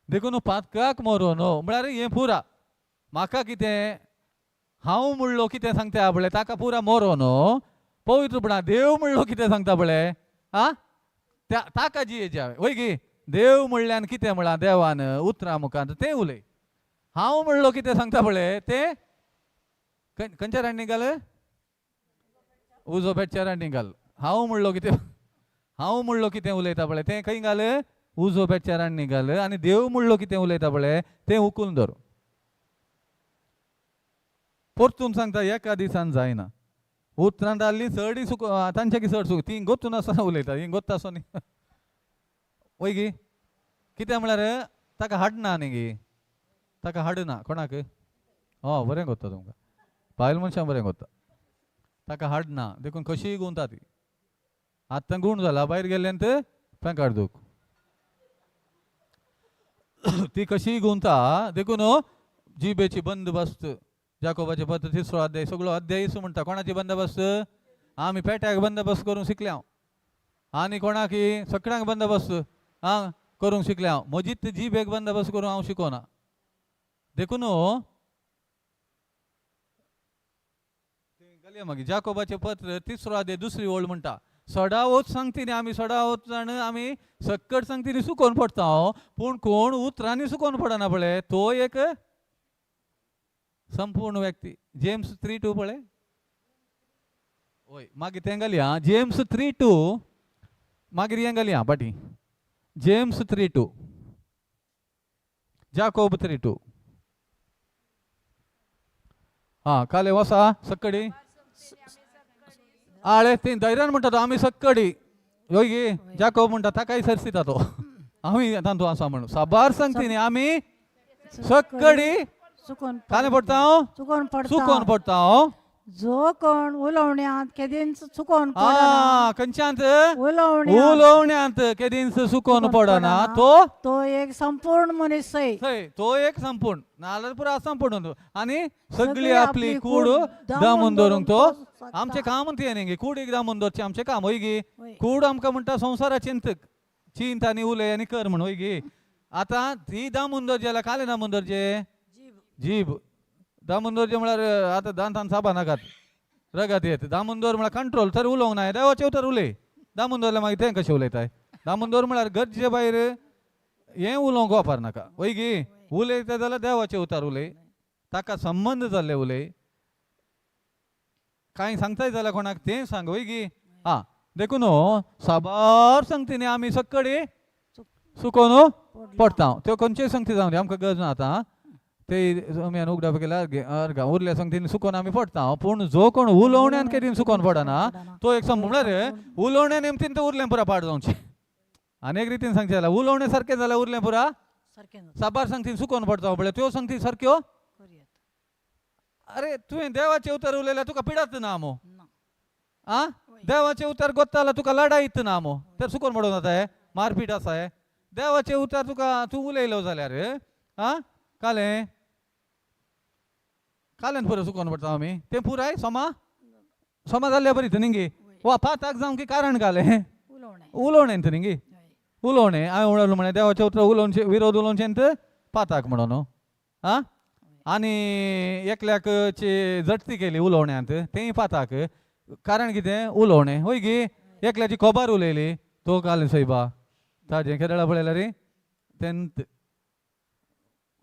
देखून पातकाक मरून म्हळ्यार हें पुरा म्हाका कितें हांव म्हणलो कितें सांगता पळय ताका पुरा मरोन पवित्रपणा देव म्हणलो कितें सांगता पळय ताका जियेच्या वय गी देव म्हणल्यान कितें म्हळां देवान उतरां मुखांत तें उलय. हांव म्हणलो कितें सांगता पळय तें खंयच्या रांडी घाल उजो पेटच्या रांडी घाल. हांव म्हणलो कितें उलयता पळय तें खंय घाल उजो पेटच्या रांडी घाल आनी देव म्हणलो कितें उलयता पळय तें उखलून धर. परतून सांगता एका दिसान जायना उतरां घाल्ली चड तांच्या की चड ती गोतून आसतना उलयता ही गोत्ता आसो न्ही वय गी कित्याक म्हळ्यार ताका हाडना न्ही गी ताका हाडना कोणाक बरें कोत्ता तुमकां बायल मनशां बरें कोत्ता ताका हाडना देखून कशीय गुंता ती आतां गुण जाला भायर गेल्ल्यान ते पेंकाड दूख ती कशीय गुंता देखून जिबेची बंदोबस्त जाकोबाचे पत्र 3रो अध्याय सगळो अध्याय म्हणटा कोणाची बंदोबस्त आमी पेट्याक बंदोबस्त करूंक शिकल्या आनी कोणाक सगळ्यांक बंदोबस्त करूंक शिकल्या म्हजीच जीबेक बंदोबस्त करूंक हांव शिकोना. देखून मागीर जाकोबाचे पत्र 3रो अध्याय 2री ओळ म्हणटा सडावत सांगती न्ही आमी सडावत जाण आमी सक्कट सांगती न्ही सुकोवन पडटा पूण कोण उतरांनी सुकोवन पडना पळय तो एक संपूर्ण व्यक्ती. जेम्स 3:2 पळय वय मागीर तें घालया जेम्स 3:2 मागीर हें घालया पाटी जेम्स 3:2 जाकोब 3:2. हा काले वसा सक्कडी आळे तीन धैर्यान म्हणटा तो आम्ही सक्कडी योगी जाकोब म्हणटा ता काही सरसिता तो आम्ही तांतो असा म्हणू साबार सांगते न्ही आम्ही सक्कडी काले पडता चुकोन पडता जो कोण उलोवण्यात केदींच चुकोन खंयच्यांत उलोवण्यात केदींच चुकोन पडना तो एक संपूर्ण मनीस तो एक संपूर्ण नाल्यार पुरा संपूर्ण आणि सगळी आपली कूड दामून दवरूंक तो आमचे काम ते न्ही कूड एक दामून दवरचे आमचे काम होय गे कूड आमकां म्हणटा संवसारा चिंत आनी उलय आनी कर म्हण होय गे आता ती दामून दवरचे जाल्यार काले दामून दवरचे जीब दामून दवरचे म्हळ्यार आतां दांतान साबा नाकात रगात येत दामून दवर म्हळ्यार कंट्रोल तर उलोवंक ना देवाचे उतर उलय दामून दवरल्यार मागीर तें कशें उलयताय दामून दवर म्हळ्यार गरजे भायर हें उलोवंक वापर नाका वय गे उलयता जाल्यार देवाचे उतर उलय ताका संबंध जाल्ले उलय कांय सांगताय जाल्यार कोणाक तें सांग वय गे हा देखून साबार सांगते न्ही आमी सक्कडी सुकोन पडटा त्यो खंयच्योय सांगती जावं दी आमकां गरज ना आतां ते आमी उगडा केल्यार उरल्या सांगतीन सुकोन आमी पडटा पूण जो कोण उलोवण्यान केदीन सुकोन पडना तो एक म्हळ्यार उलोवण्या नेमतीन तो उरलें पुरा पाड जावचें आनी एक रितीन सांगचें जाल्यार उलोवणें सारकें जाल्यार उरलें पुरा साबार सांगतीन सुकोन पडता म्हळ्यार त्यो सांगती सारक्यो अरे तुवें देवाचें उतर उलयल्यार तुका पिडात ना मो आ देवाचें उतर गोत्ता जाल्यार तुका लढाईत ना मो तर सुकोन पडून जाता मारपीट आसा देवाचें उतर तुका तूं उलयलो जाल्यार आ कालें काल्यान पुरो सुकोन पडटा आमी तें पुराय सोमा जाल्ल्या बरी न्ही गे वा पाताक जावं की कारण कालें उलोवणें न्ही गे उलोवणें हांवें उलयलो म्हळें देवाचें उतर उलोवनचें विरोध उलोवचें पाताक म्हणून आ आनी एकल्याक जटती केली उलोवण्यांत तेंय पाताक कारण कितें उलोवणें होय गे एकल्याची खबर उलयली तो कालें सैबा ताजें केरळा पळयल्यार रे तेंत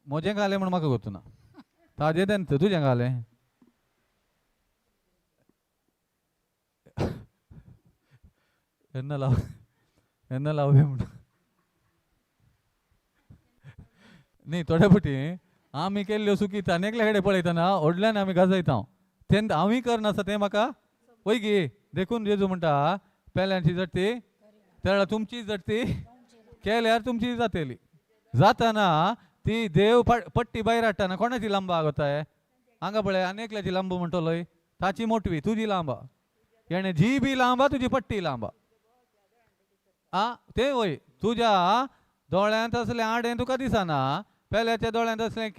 म्हजें घालें म्हण म्हाका गोतूना ताजें तेंत तुजें घालें एन्ना लावया म्हण न्ही थोड्या फावटी आमी केल्ल्यो चुकीता आनी एकल्या कडेन पळयतना व्हडल्यान आमी गाजयता तेन्ना हांवूय करनासता तें म्हाका वय गे देखून जेजू म्हणटा पेल्यांची जटती तेन्ना तुमची जटती केल्यार तुमची जातली जातना ती देव पट्टी भायर हाडटाना कोणाची लांबा आगोताय हांगा पळय आनेकल्याची लांब म्हणटलोय ताची मोटवी तुजी लांबा येणे जी बी लांबा तुजी पट्टी लांबा आ ते वय तुज्या दोळ्यांत असलें आडें तुका दिसना पेल्याच्या दोळ्यांत असलें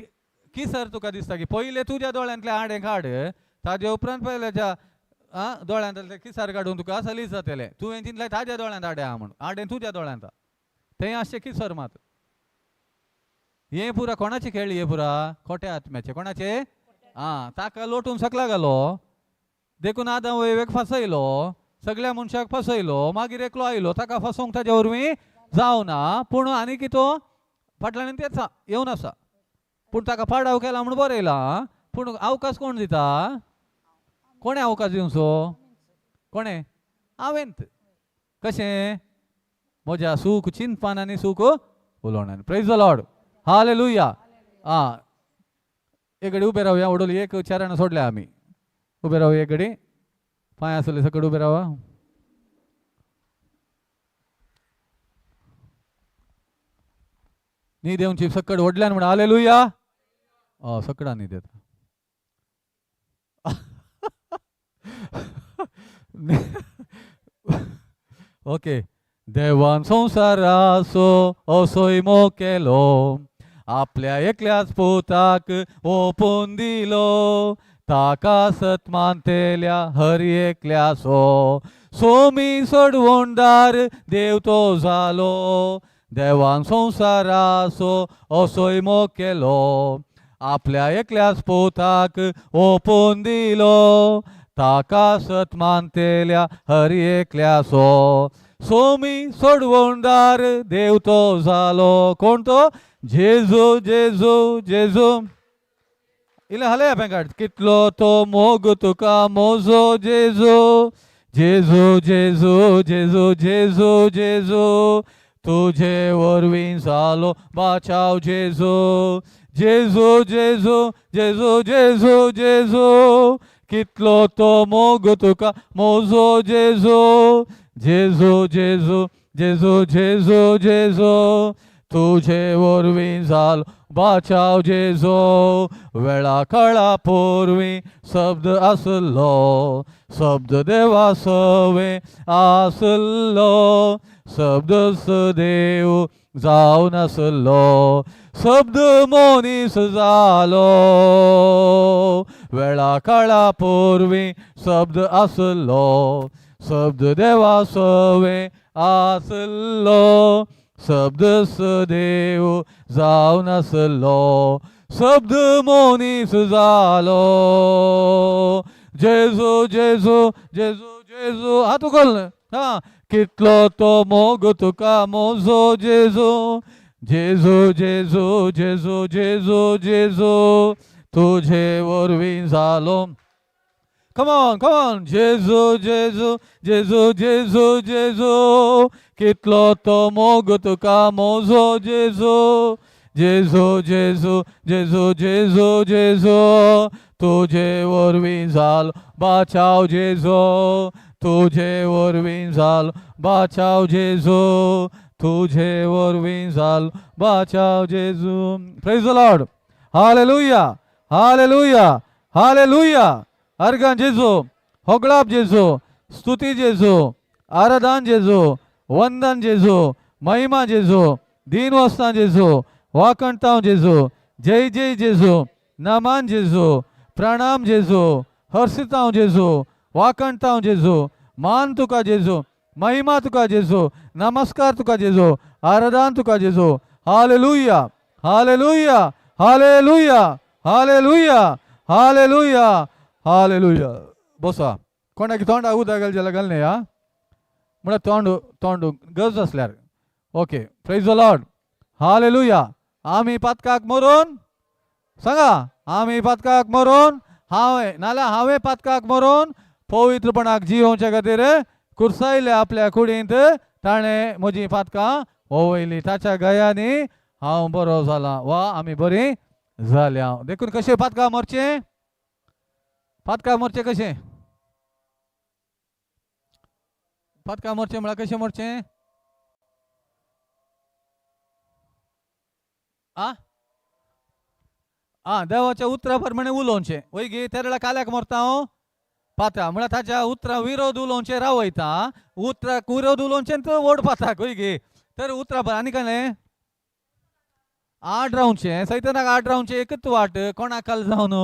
किसर तुका दिसता की पयले तुज्या दोळ्यांतलें आडें काड ताजे उपरांत पेल्याच्या दोळ्यांतले किसर काडून तुका सलीस जातलें तुवें चिंतलें ताज्या दोळ्यांत आडें आहा म्हणून आडें तुज्या दोळ्यांत तें आसचें किसर मात हे पुरा कोणाचे खेळ हे पुरा खोट्या आत्म्याचे कोणाचे ताका लोटून सकला घालो देखून आदाम वैवेक फसयलो सगळ्या मनशाक फसयलो मागीर एकलो आयलो ताका फसोवंक ताच्या वरवीं जावना पूण आनी की तो फाटल्यान तेच येवन आसा पूण ताका पाडाव केला म्हूण बरयला पूण अवकाश कोण दिता कोणे अवकाश दिवचो कोणे हांवेंत कशें म्हज्या सूख चिंतपान आनी सूख उलोवण्यान प्रेज द लॉर्ड हालेलुया एक घडी उबे रावया ओडोली एक चरण सोडल्या आमी उबे रावया एक घडी पांय आसले सकट उबे रावा न्ही देवची सकट व्हडल्यान म्हण हालेलुया सकडा न्ही देता ओके देवान संवसाराचो असोय मोग केलो आपल्या एकल्याच पुताक ओपून दिलो ताका सतमानतेल्या हरी एकल्याचो सोमी सोडवणदार देव तो जालो देवान संवसाराचो असोय मोग केलो आपल्या एकल्याच पुताक ओपून दिलो ताका सतमानतेल्या हरी एकल्याचो सोमी सोडवणदार देव तो जालो कोण तो जेजू जेजू जेजू इले हले पेंकाट कितलो तो मोग तुका मोजो जेजू जेजू जेजू जेजू जेजू जेजू तुझे वरवीं जालो बाचाव जेजू जेजू जेजू जेजू जेजू जेजू कितलो तो मोग तुका मोजो जेजू जेजू जेजू जेजू जेजू जेजू तुझे वरवीं जालो बाचाव जेजू वेळा काळा पूर्वी शब्द आसलो शब्द देवा सवे आसलो शब्द देव जावन आसलो शब्द मोनीस जालो वेळा काळा पूर्वी शब्द आसलो शब्द देवा सवे आसलो शब्द देव जावन आसलो शब्द मोनीस जालो जेजू जेजू जेजू जेजू हात उखल हा कितलो तो मोग तुका मोजो जेजू जेजू जेजू जेजू जेजू जेजू तुझे वरवीं जालो Come on, जेजू जेजू जेजू जेजू जेजू कितलो तो मोग तुका मोजो जेजू जेजू जेजू जेजू जेजू जेजू तुझे वरवीं जालो बाचाव जेजू तुझे वरवीं जालो बाचाव जेजू तुझे वरवीं जालो बाचाव जेजू praise the lord hallelujah hallelujah hallelujah organ जेजू होगळाप जेजू स्तुती जेजू आराधन जेजू वंदन जेजू महिमा जेजू दीनवस्था जेजू वाकणताव जेजू जय जय जेजू नमन जेजू प्रणाम जेजू हर्षिताव जेजू वाकणताव जेजू मान तुका जेजू महिमा तुका जेजू नमस्कार तुका जेजू आराधन तुका जेजू hallelujah hallelujah hallelujah hallelujah hallelujah hallelujah बसा कोणाक तोंड उदक घाल जाल्यार घालने हा म्हळ्यार तोंड तोंड गरज असल्यार okay praise the lord hallelujah आमी पातकाक मरून सांगा आमी पातकाक मरून हांवें पातकाक मरून पवित्रपणाक जियोवचे खातीर कुर्सायले आपल्या कुडींत ताणें म्हजी पातकां ओवयली ताच्या गयांनी हांव बरो जाला वा आमी बरी जाल्या देखून कशें पातकां मरचें पातकां मरचें कशें पातकां मरचें म्हळ्यार कशें मरचें देवाच्या उतरा प्रमाणे उलोवचें वय गे तेरळा काल्याक मरता हांव पाता म्हळ्यार ताच्या उतरा विरोध उलोवचें रावयता उतराक विरोध उलोवचें तर वोड पाताक वय गे तर उतरा आनी काय आड रावचें सैतानाक आड रावचें एकच वाट कोणाक काल जावन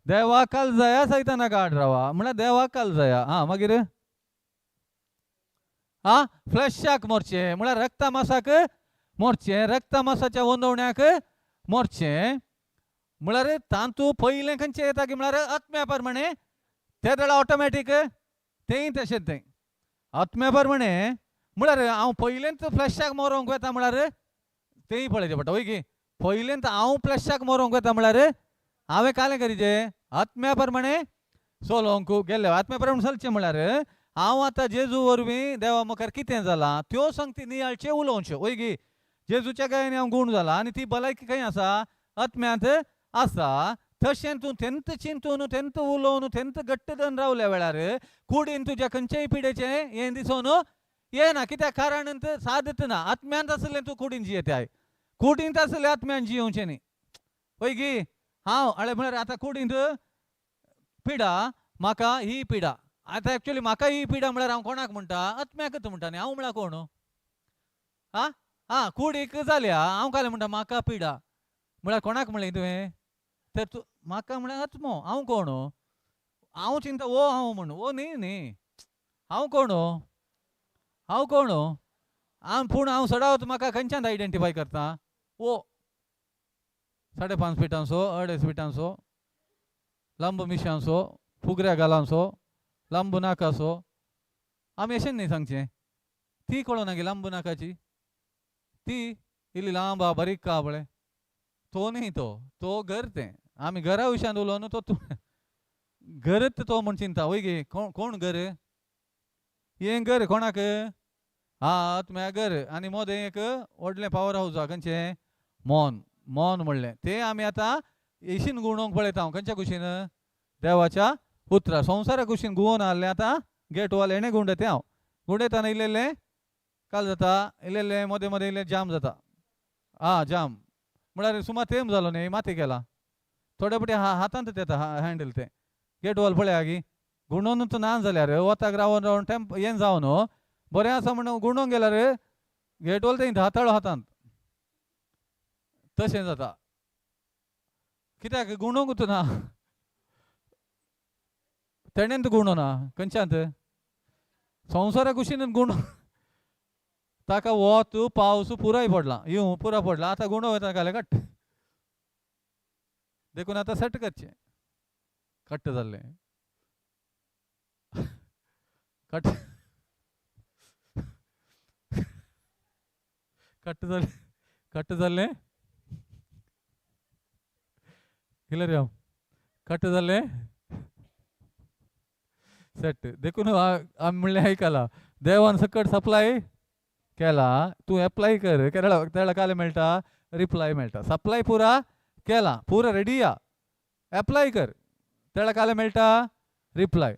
देवाक काल जाया सैतानाक आड रावा म्हळ्यार देवाक काल जाया मागीर फ्लॅशाक मरचें म्हळ्यार रक्ता मासाक मरचें रक्ता मासाच्या वंदवण्याक मरचें म्हळ्यार तांतू पयलें खंयचें येता की म्हळ्यार आत्म्या प्रमाणे ते वेळा ऑटोमॅटीक तेंय तशें तें आत्म्या प्रमाणे म्हळ्यार हांव पयलेंच फ्लॅशाक मरोंक वता म्हळ्यार तेंय पळयचें पडटा वय की पयलेंत हांव फ्लॅशाक मरोंक वता म्हळ्यार हांवें कालें करीचें आत्म्या प्रमाणे चलोवंक गेले आत्म्या प्रमाणे चलचें म्हळ्यार हांव आतां जेजू वरवीं देवा मुखार कितें जालां त्यो संगती नियाळच्यो उलोवच्यो वय गी जेजूच्या गायांनी हांव गूण जाला आनी ती भलायकी खंय आसा आत्म्यांत आसा तशें तूं तेंत चिंतून तेंत उलोवन तेंत घट्ट जावन रावल्या वेळार कुडीन तुज्या खंयच्याय पिडेचें हें दिसून येना कित्याक कारण सादत ना आत्म्यांत आसलें तूं कुडीन जियेताय कुडींत आसलें आत्म्यान जियोवचें न्ही वय गी हांव म्हळ्यार आतां कुडींत पिडा म्हाका ही पिडा आतां एक्चुअली म्हाका ही पिडा म्हळ्यार हांव कोणाक म्हणटा आत्म्याकच म्हणटा न्ही हांव म्हळ्यार कोण कुडीक जाल्या हांव कालें म्हणटा म्हाका पिडा म्हळ्यार कोणाक म्हणलें तुवें तर तूं म्हाका म्हळ्यार आत्मो हांव कोण हांव चिंता ओ हांव म्हण ओ न्ही हांव कोण पूण हांव सदांच म्हाका खंयच्यान आयडेंटिफाय करता ओ 5.5 फिटांचो 2.5 फिटांचो लांब मिशांचो फुगऱ्या गालांचो लांब नाकाचो आमी अशें न्ही सांगचें ती कळना गे लांब नाकाची ती इल्ली लांब बारीक काबळे तो न्ही तो घर तें आमी घरा विशयान उलोवन तो घरच तो म्हण चिंता वय गे कोण घर हें घर कोणाक हात मॅगर आणि मोदे एक व्हडलें पावर हाऊस हा खंयचें मौन मौन म्हणलें ते आमी आतां येशीन गुवणोवंक पळयता हांव खंयच्या कुशीन देवाच्या उतरां संवसारा कुशीन गुवोवन आहलें आतां गेट वॉल हेणें गुंडयता हांव गुंडयतना इल्लें काल जाता इल्लें मोदें मोदें इल्लें जाम जाता जाम म्हळ्यार सुमार थेंब जालो न्ही माती गेला थोडे पटी हातांत येता हँडल तें गेट वॉल पळया गी गुंडोवन ना जाल्यार वताक रावन रावन हें जावन बरें आसा म्हणून गुंडोवंक गेल्यार गेट वॉल तें धाताळो हातांत तशें जाता कित्याक गुंडोवंकूच ना तेणेंत गुंडोना खंयच्यांत संवसारा कुशीन गुंड ताका वत पावस पुराय पडला येवं पुरा पडला आतां गुंडो वयता घाले कट्ट देखून आतां सेट करचें कट्ट जाल्लें कट्ट कट्ट जाल्लें कितें रे कट्ट जाल्लें सेट देखून आमी म्हणलें आयकलां देवान सकट सप्लाय केला तूं एप्लाय कर तेळा काले मेळटा रिप्लाय मेळटा सप्लाय पुरा केला पुरा रेडी या एप्लाय कर तेळा काले मेळटा रिप्लाय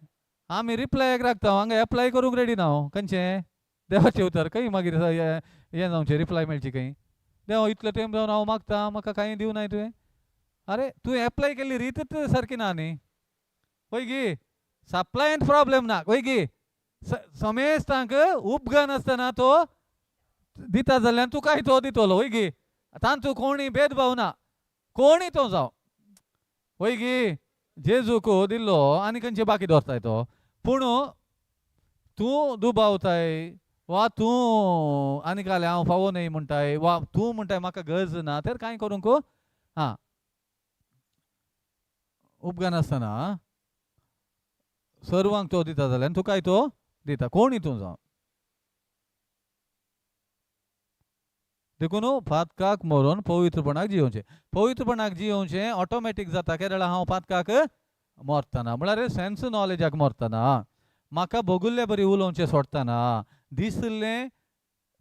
आमी रिप्लायक राखता हांगा एप्लाय करूंक रेडी ना हांव खंयचें देवाचे उतर खंय मागीर हें जावचें रिप्लाय मेळची खंय देवा इतलो टायम जावन हांव मागता म्हाका कांय दिवनाय तुवें अरे तुवें एप्लाय केल्ली रीतच सारकी ना न्ही पळय गी सप्लायंत प्रॉब्लेम ना पळय गी समेज तांकां उपगन आसतना तो दिता जाल्यार तूं काय तो दितलो वय गी तांचो कोणी भेदभाव ना कोणी तो जावं वय गी जेजूक दिल्लो आनी खंयचे बाकी दवरताय तो पूण तूं दुबावताय वा तूं आनी काले हांव फावो न्हय म्हणटाय वा तूं म्हणटाय म्हाका गरज ना तर कांय करूंक उपगन आसतना सर्वांक तो दिता जाल्यार तूं काय तो दिता कोणी तूं जावं देखून पातकाक मरून पवित्रपणाक जियोवचें ऑटोमॅटीक जाता केरळा हांव पातकाक मरतना म्हळ्यार सेन्स नॉलेजाक मरतना म्हाका भोगुल्लें बरी उलोवचें सोडतना दिसलें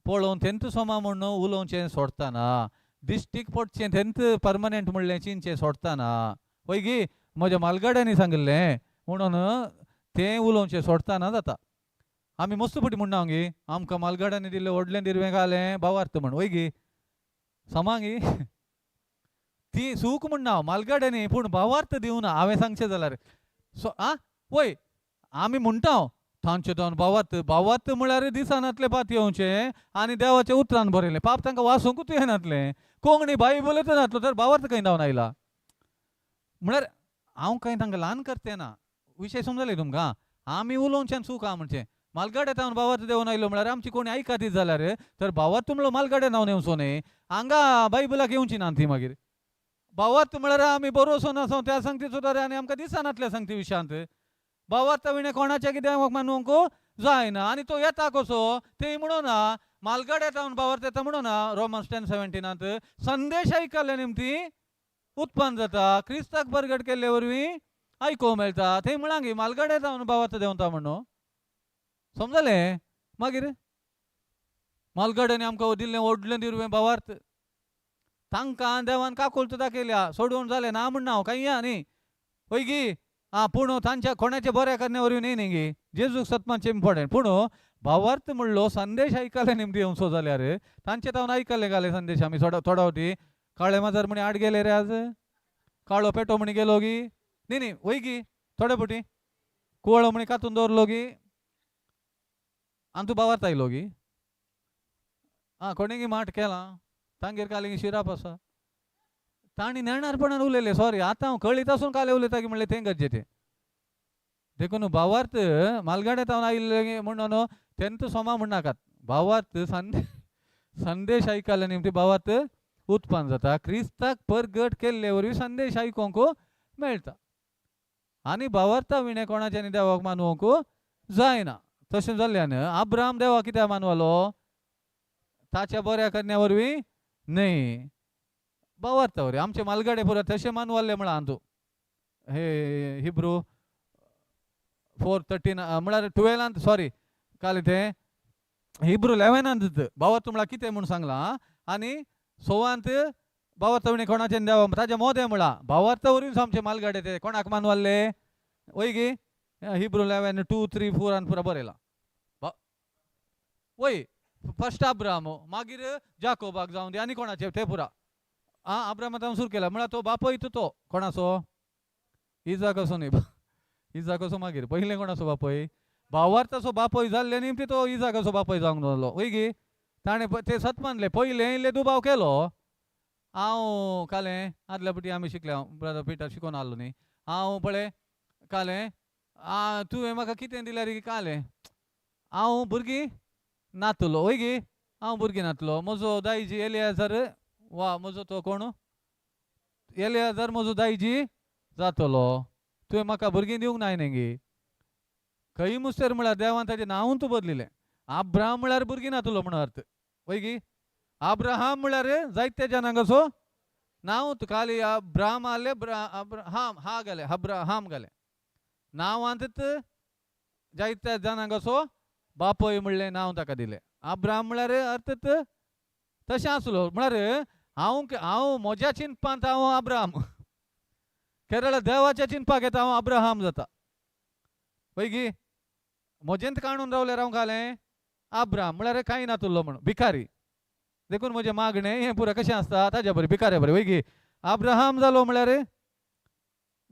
पळोवन तेंत सोमा म्हणून उलोवचें सोडतना दिश्टीक पडचें तेंत परमनंट म्हणलें चिंचें सोडतना पळय गी म्हज्या मालगाड्यांनी सांगिल्लें म्हणून तें उलोवचें सोडतना जाता आमी मस्त पटी म्हणना गी आमकां मालगाड्यांनी दिल्लें व्हडलें दिरवें घालें भावार्थ म्हण वय गी समा गी ती सूख म्हणना हांव मालगाड्यांनी पूण भावार्थ दिवना हांवें सांगचें जाल्यार वय आमी म्हणटा हांव थांचे दोन भावार्थ म्हळ्यार दिसानांतले पात येवचें आनी देवाचें उतरान बरयलें पाप तांकां वाचूंकूच येनातलें कोंकणी बायबलच नातलो तर भावार्थ खंय जावन आयला म्हळ्यार हांव कांय तांकां ल्हान करतें ना विशय समजले तुमकां आमी उलोवच्यान सूख आहा म्हणचें मालगाड्या तावन भावार्थ देवन आयलो म्हळ्यार आमची कोणी आयका दी जाल्यार तर भावार्थ म्हणलो मालगाड्या नांव येवचो न्ही हांगा बायबलाक येवची ना ती मागीर भावार्थ म्हळ्यार आमी बरोवचो नासो त्या संगती सुदार आनी आमकां दिसनातल्या संगती विशयांत भावार्थ विणे कोणाचें कितें मानूंक जायना आनी तो येता कसो तें म्हणूना मालगाड्या तावन भावार्थ येता म्हणूना रोमन्स 10:17 संदेश आयकल्ल्या निमती उत्पन्न जाता क्रिस्ताक परगट केल्ले वरवीं आयकोवंक मेळटा थंय म्हणां गी मालगाड्या जावन भावार्थ देंवता म्हणून समजलें मागीर मालगाड्यांनी आमकां दिल्लें व्हडलें दिरवें भावार्थ तांकां देवान काकुलत दाखयल्या सोडून जालें ना म्हणना हांव कांय या न्ही पळय गी पूण तांच्या कोणाचें बरें करण्या वरवीं न्ही गी जेजूक सत्माचें इम्पॉर्टंट पूण भावार्थ म्हणलो संदेश आयकले निमती येवचो जाल्यार तांचे तावन आयकले घाले संदेश आमी थोडा वटी काळे माजर म्हणी आड गेले रे आज काळो पेटो म्हणी गेलो गी न्ही वय गी थोडे पटी कुवळो म्हणी कातून दवरलो गी आनी तूं भावार्थ आयलो गी कोणी गी माट केला तांगेर काले शिराप आसा तांणी नेणारपणान उलयले सॉरी आतां हांव कळीत आसून काले उलयता की म्हणलें तें गरजेचें देखून भावार्थ मालगाड्या तावन आयिल्ले म्हणून तेंत सोमा म्हणनाकात भावार्थ संदेश आयकले निमती भावार्थ उत्पन्न जाता क्रिस्ताक परगट केल्ले वरवीं संदेश आयकोंक मेळटा आनी भावार्था विणे कोणाच्यानी देवाक मानूंक जायना तशें जाल्ल्यान अब्राहम देवा कित्याक मानवालो ताच्या बऱ्या करण्या वरवीं न्ही भावार्था वरवीं आमचे मालगाडे पुरो तशें मानवाल्ले म्हळ्यार तूं हे हिब्रू 4:13 म्हळ्यार 12 सॉरी काले तें हिब्रू 11 भावा तुमला कितें म्हूण सांगला आनी सोवांत भावा तवणी कोणाचें देवा ताजे मोदें म्हणला भावार्थ वरून आमचे मालगाडे ते कोणाक मानवाले वय गे हिब्रू 11 2 3 4 आनी पुरा बरयला वय फर्स्ट अब्राम मागीर जाकोबाक जावं दी आनी कोणाचे ते पुरा अब्रामात हांव सुरू केला म्हळ्यार तो बापय तो कोणाचो इजाकाचो न्ही इजाकाचो मागीर पयलें कोणाचो बापय भावार्थाचो बापय जाल्ले निमती तो इजाकाचो बापय जावंक नासलो वय गे ताणें ते सत मानले पयलें इल्ले दुबाव केलो हांव कालें आदल्या फावटी आमी शिकले ब्रदर पिटर शिकोवन आसलो न्ही हांव पळय कालें तुवें म्हाका कितें दिल्यार रे कालें हांव भुरगीं नातलो वय गे हांव भुरगीं नातलो म्हजो दायजी एलियाजर वा म्हजो तो कोण एलियाजर म्हजो दायजी जातलो तुवें म्हाका भुरगीं दिवंक नाय न्ही गे खंय मुस्तेर म्हळ्यार देवान ताजें नांवूच बदलिलें अब्राहम म्हळ्यार भुरगीं नातलो म्हणून अर्थ वय गे अब्राहम म्हळ्यार जायत्या जनांगाचो नांव खाली अब्राहम आले अब्राहम हा घाले अब्राहम घाले नांवांत जायत्या जनांगाचो बापय म्हणलें नांव ताका दिलें अब्राहम म्हळ्यार अर्थ तशें आसलो म्हळ्यार हांव म्हज्या चिंतपांत हांव अब्राहम केरळ देवाच्या चिंतपाक येता हांव अब्राहम जाता वय गे म्हजेंत काणून रावल्यार हांव घालें अब्राहम म्हळ्यार कांय नातुल्लो म्हणून भिकारी देखून म्हजें मागणें हें पुरो कशें आसता ताज्या बरें भिकाऱ्या बरें वय गे अब्राहम जालो म्हळ्यार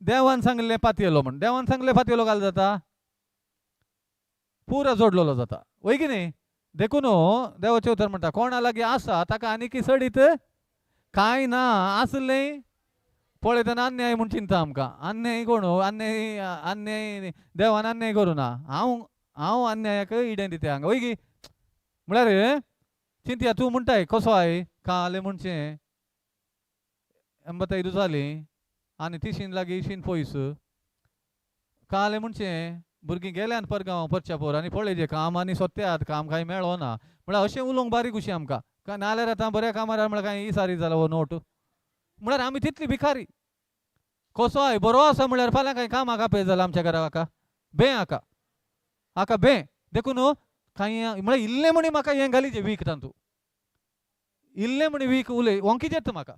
देवान सांगलें पातयेलो म्हण देवान सांगलें पातयेलो घाल जाता पुरो जोडलेलो जाता वय की न्ही देखून देवाचें उतर म्हणटा कोणा लागीं आसा ताका आनीक सडीत कांय ना आसलें पळयतना अन्याय म्हूण चिंता आमकां अन्याय कोण अन्याय देवान अन्याय करूं ना हांव अन्यायाक इडें दिता हांगा वय गे म्हळ्यार चिंतया तूं म्हणटाय कसो आय काले म्हणचें 85 जालीं आनी तिशीन लागीं इशीन पयस काले म्हणचें भुरगीं गेल्यान परगांव परच्या आनी पळय जे काम आनी सोत्यात काम कांय मेळो ना म्हळ्यार अशें उलोवंक बारीक उशी आमकां काय नाल्यार आतां बऱ्या कामार म्हळ्यार कांय इसारी जाला हो नोट म्हळ्यार आमी तितली भिकारी कसो आय बरो आसा म्हळ्यार फाल्यां कांय कामाक आपय जाला आमच्या घरा बे हाका बे देखून कांय म्हळ्यार इल्लें म्हणी म्हाका हें घालीचें वीक तांतू इल्लें म्हणी वीक उलय वंकीचें येता म्हाका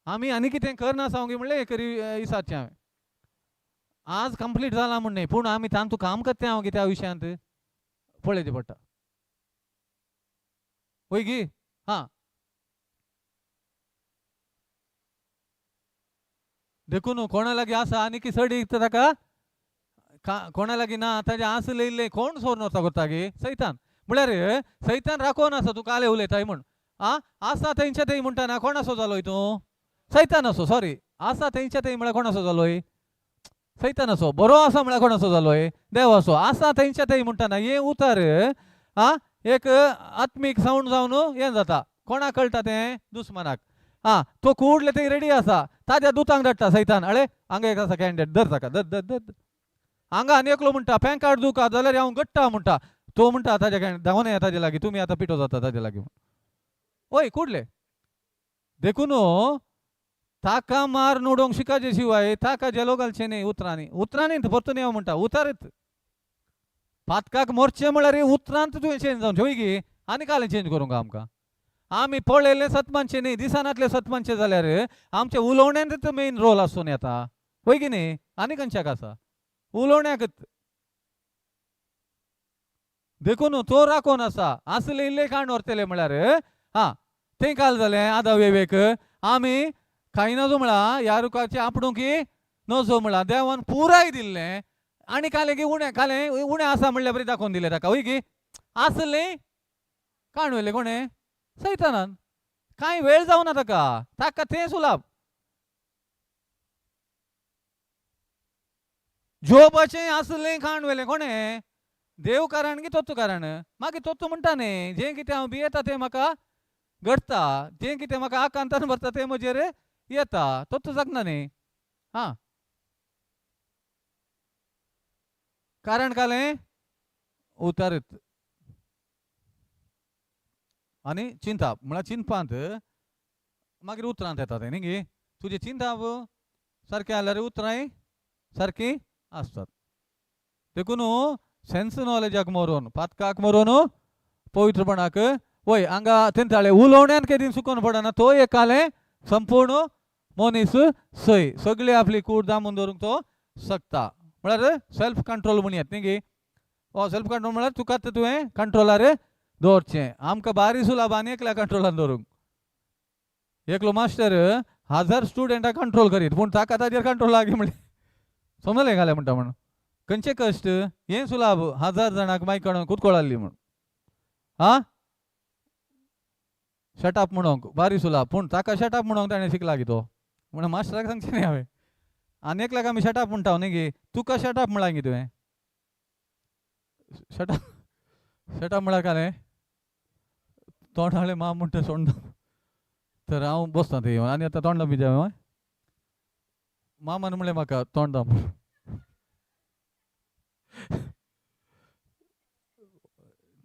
आमी आनी कितें करना सांगी म्हणलें हें करी इसादचें हांवें आज कंप्लीट जाला म्हण न्ही पूण आमी तांतू काम करता हांव कित्या विशयांत पळयचें पडटा वय गी देखून कोणा लागीं आसा आनी की सडी ताका कोणा लागीं ना ताजें आसलें इल्लें कोण सोर वता करता गे सैतान म्हळ्यार सैतान राखोन आसा तूं काले उलयताय म्हूण आसा थंयच्या थंय म्हणटा कोणाचो जालोय तूं सैतानाचो सॉरी आसा थंयच्या थंय म्हळ्यार कोणाचो जालोय सैतानाचो बरो आसा म्हळ्यार कोणाचो जालोय देवाचो आसा थंयच्या थंय म्हणटा हें उतर एक आत्मीक सावंड जावन हें जाता कोणाक कळटा तें दुस्मानाक तो कुडले थंय रेडी आसा ताज्या दुतांक धाडटा सैतान अळे हांगा एक आसा कॅन्डिडेट धर ताका धर हांगा आनी एकलो म्हणटा पॅन कार्ड दुका जाल्यार हांव गट्टा म्हणटा तो म्हणटा ताज्या कॅन्डिडेट धांवन येया ताजे लागीं तुमी आतां पिठो जाता ताजे लागीं ओय कुडले देखून ताका मार नोडोंक शिकाचे शिवाय ताका जेलो घालचें न्ही उतरांनी परतून यो म्हणटा उतरत पातकाक मोरचें म्हळ्यार उतरांत तुवें चेंज जावचें वय गे आनी कालें चेंज करूंक आमकां आमी पळयलें सतमानचें न्ही दिसानांतले सतमानचें जाल्यार आमच्या उलोवण्यांत मेन रोल आसून येता वय की न्ही आनी खंयच्याक आसा उलोवण्याकच देखून तो राखोन आसा आसले इल्ले काण व्हरतले म्हळ्यार थंय काल जालें आदा वेवेक आमी खाय नजो म्हळ्यार ह्या रुखाचे आपणूक नजो म्हळ्यार देवान पुराय दिल्लें आनी कालें की उणें आसा म्हणल्यार बरी दाखोवन दिलें ताका वय की आसलें काण व्हेलें कोणें सैतानान कांय वेळ जावना ताका तें सुलाभ जोबाचें आसलें काण व्हेलें कोणें देव कारण की तोत्तू कारण मागीर तोत्तू म्हणटा न्ही जें कितें हांव भियेता तें म्हाका घडटा जें कितें म्हाका आकांतान भरता तें म्हजेर येता तोत्तू जगना न्ही कारण कालें उतरत आनी चिंता म्हळ्यार चिंतपांत मागीर उतरांत येता तें न्ही गे तुजें चिंताप सारकें जाल्यार उतरांय सारकीं आसतात देखून सेन्स नॉलेजाक मोरून पातकाक मोरून पवित्रपणाक वय हांगा तेंताळे उलोवण्यान केदीन सुकोन पडना तो एक काले संपूर्ण मनीस सय सगळी आपली कूड दामून दवरूंक तो शकता म्हळ्यार सेल्फ कंट्रोल म्हणयात न्ही गे हो सेल्फ कंट्रोल म्हळ्यार तुका तुवें कंट्रोलार दवरचें आमकां बारी सुलाबान एकल्या कंट्रोलान दवरूंक एकलो मास्टर 1000 स्टुडंटाक कंट्रोल करीत पूण ताका ताजेर कंट्रोल लागी म्हणले समजलें घालें म्हणटा म्हण खंयचे कश्ट हें सुलाब 1000 जाणांक मायकण कुतकोळाल्ली म्हण हा शटअप म्हणूंक बारी सुलाब पूण ताका शटअप म्हणूंक ताणें शिकला गी तो म्हण मास्टराक सांगचें न्ही हांवें आनी एकल्याक आमी शटअप म्हणटा न्ही गे तुका शटअप म्हणला गी तुवें शटअप म्हळ्यार कालें तोंडाळे मा म्हणटा सोंड तर हांव बसतां थंय येवन आनी आतां तोंड दाबी जाय मामान म्हणलें म्हाका तोंड दाब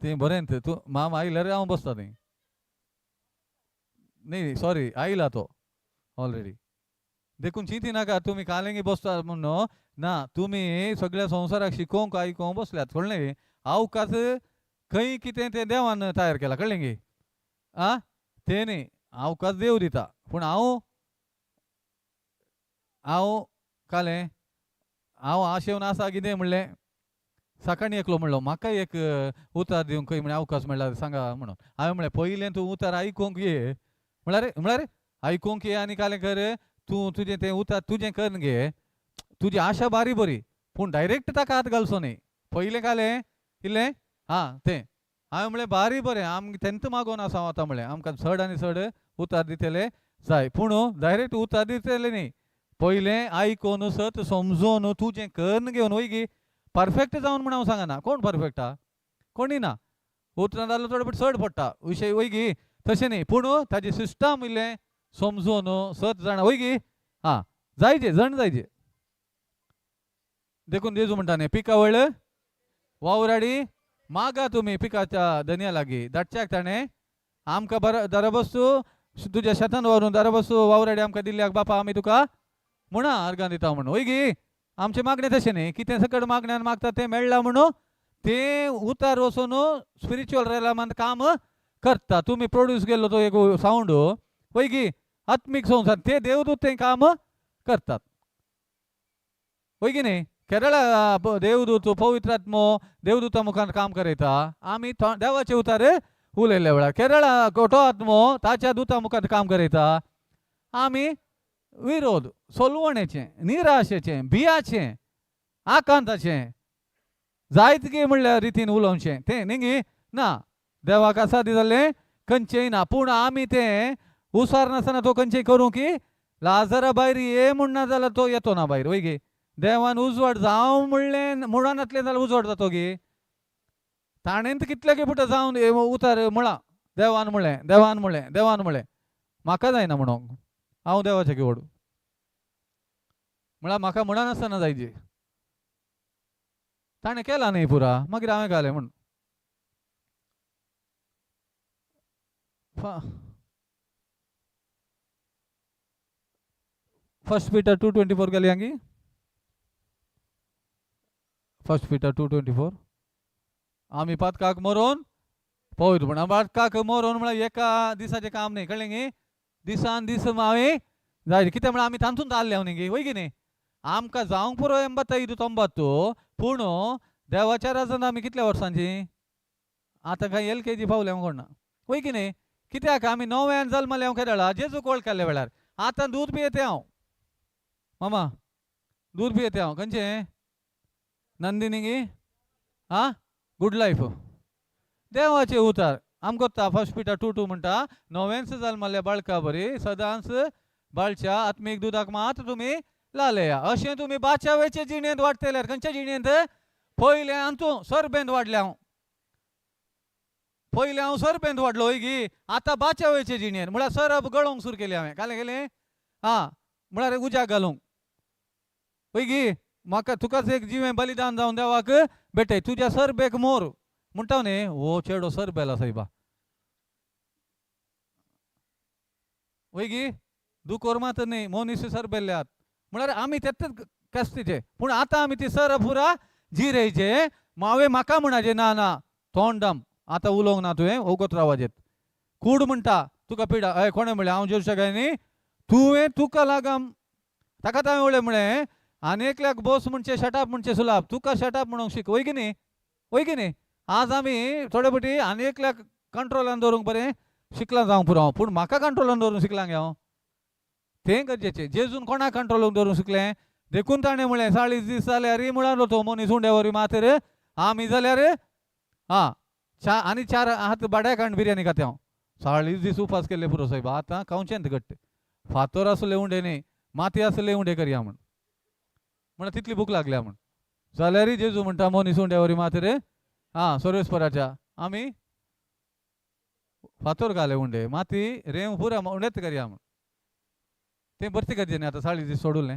तें बरें तूं माम आयल्यार हांव बसतां थंय न्ही सॉरी आयला तो ऑलरेडी देखून चिंती नाका तुमी कालेंगी बसता म्हणून ना तुमी सगळ्या संवसाराक शिकोवंक आयकोवंक बसल्यात कळ्ळें अवकाश खंय कितें तें देवान तयार केला कळ्ळें गे आ तें न्ही अवकाश देव दिता पूण हांव कालें हांव आशेवन आसा कितें म्हणलें सकाळीं एकलो म्हणलो म्हाका एक उतार दिवंक खंय म्हळ्यार अवकाश म्हणल्यार सांगा म्हणून हांवें म्हणलें पयलें तूं उतार आयकूंक ये म्हळ्यार आयकूंक ये आनी कालें कर तूं तुजें तें उतार तुजें कर गे तुजी आशा बारी बरी पूण डायरेक्ट ताका हात घालचो न्ही पयलें कालें इल्लें हां तें हांवें म्हणलें बारी बरें आमकां तेंत मागोवन आसा हांव आतां म्हणलें आमकां चड आनी चड उतार दितले जाय पूण डायरेक्ट उतार दितले न्ही पयलें आयकोन सत समजून तुजें कर घेवन वय गी परफेक्ट जावन म्हण हांव सांगना कोण परफेक्ट हा कोणी ना उतरां जालो थोडे चड पडटा विशय वय गी तशें न्ही पूण ताजें सिस्टम इल्लें समजून सत जाणा वय गी हां जायचे जण जायचे देखून जेजू म्हणटा न्ही पिकावळ वावराडी मागा तुमी पिकाच्या धन्या लागीं धाडच्याक ताणें आमकां दरबस्तू तुज्या शेतान व्हरून दरबस्तू वावराडी आमकां दिल्ल्याक बापा आमी तुका म्हणा अर्गां दिता म्हणून वय गी आमचें मागणें तशें न्ही कितें सकट मागण्यान मागता तें मेळ्ळां म्हणून तें उतार वचून स्पिरिच्युअल रेलामांत काम करता तुमी प्रोड्यूस केल्लो तो एक सावंड वय गी आत्मीक संवसार ते देवदूत तें काम करतात वय की न्ही केरळा देवदूत पवित्रात्मो देवदूता मुखार काम करयता आमी देवाचे उतार उलयल्ल्या वेळार केरळा खोटो आत्मो ताच्या दुता मुखार काम करयता आमी विरोध सोलवणेचें निराशेचें भियाचें आकांताचें जायत गे म्हणल्यार रितीन उलोवचें तें न्ही गे ना देवाक आसा दिसलें खंयचेंय ना पूण आमी तें उसार नासतना तो खंयचें करूं की लाजरा भायर ये म्हणना जाल्यार तो येतो ना भायर वय गे देवान उजवाड जावं म्हणलें मुळांतलें जाल्यार उजवाड जातो गे ताणें कितले गे पुटा जावन उतार म्हळा देवान म्हणलें म्हाका जायना म्हणूंक हांव देवाचें घेवड म्हळ्यार म्हाका म्हणा नासतना जायचे ताणें केला न्ही पुरा मागीर हांवें घालें म्हण फर्स्ट पीटर 2:24 गेली हांगी फर्स्ट पीटर 2:24 आमी पातकाक मरोवन पळयत म्हणा पातकाक मरोवन म्हळ्यार एका दिसाचें काम न्ही कळ्ळें गे दिसान दीस हांवें जाय कितें म्हळ्यार आमी तांतून जाल्ले न्ही गे वय की न्ही आमकां जावंक पुरो 85-90 पूण देवाच्या राजान आमी कितल्या वर्सांची आतां काय LKG पावले हांव कोण ना वय की न्ही कित्याक आमी नव्यान जल्मले हांव केरळा जेजू कॉल केल्ल्या वेळार आतां दूद पियेते हांव मामा दूद पियेते हांव खंयचें नंदिनी गे आं गुड लायफ देवाचे उतार आमकां कोत्ता फर्स्ट पीटर 2:2 म्हणटा नव्यानच जल्मल्या बाळका बरी सदांच बाळच्या आत्मीक दुदाक मात तुमी लालेया अशें तुमी बाच्यावेचे जिणेंत वाडटल्यार खंयच्या जिणेंत पयलें हातूं सरबेंत वाडलें हांव पयलें हांव सरबेंत वाडलो वय गी आतां बाच्यावेचे जिणेंत म्हळ्यार सरब गळोवंक सुरू केलें हांवें कालें गेलें हां म्हळ्यार उज्याक घालूंक वय गी म्हाका तुकाच एक जिवें बलिदान जावन देवाक भेटय तुज्या सरबेक मोर म्हणटा न्ही हो चेडो सरबेला सायबा वय गी दुकोर मात न्ही मोनीस सरबेल्ल्यात म्हळ्यार आमी तेच कास्तीचे पूण आतां आमी ती सर पुरा जिरेचे मावे म्हाका म्हणाजे ना ना तोंड दाम आता उलोवंक ना तुवें ओगोत आवाज येत कूड म्हणटा तुका पिडा हय कोणें म्हणलें हांव जेवशा काय न्ही तुवें तुका लागम ताका हांवें उलय म्हळें आनी एकल्याक बोस म्हणचे शटअप म्हणचे सुलाब तुका शटअप म्हणूंक शिक वय की न्ही आज आमी थोडे फावटी आनी एकल्याक कंट्रोलान दवरूंक बरें शिकला जावंक पुरो पूण म्हाका कंट्रोलान दवरूंक शिकलां गे हांव तें गरजेचें जेजून कोणाक कंट्रोलान दवरूंक शिकलें देखून ताणें म्हळें 40 दीस जाल्यार म्हळालो तो मनीस उंड्यावरी माथेर आमी जाल्यार आनी 4 हात बाड्याक आनी बिर्याणी खाते हांव 40 दीस उपास केले पुरो साहेब आतां खावचेंत घट्ट फातर आसले उंडे न्ही माती आसले उंडे करया म्हण तितली भूक लागल्या म्हण जाल्यार जेजू म्हणटा मनीस उंड्यावरी माथेर सोरेस्पराच्या आमी फातर घाले उंडे माती रेंव पुरा उंडेच करया म्हण तें बरतें गरजेचें न्ही आतां 40 दीस सोडून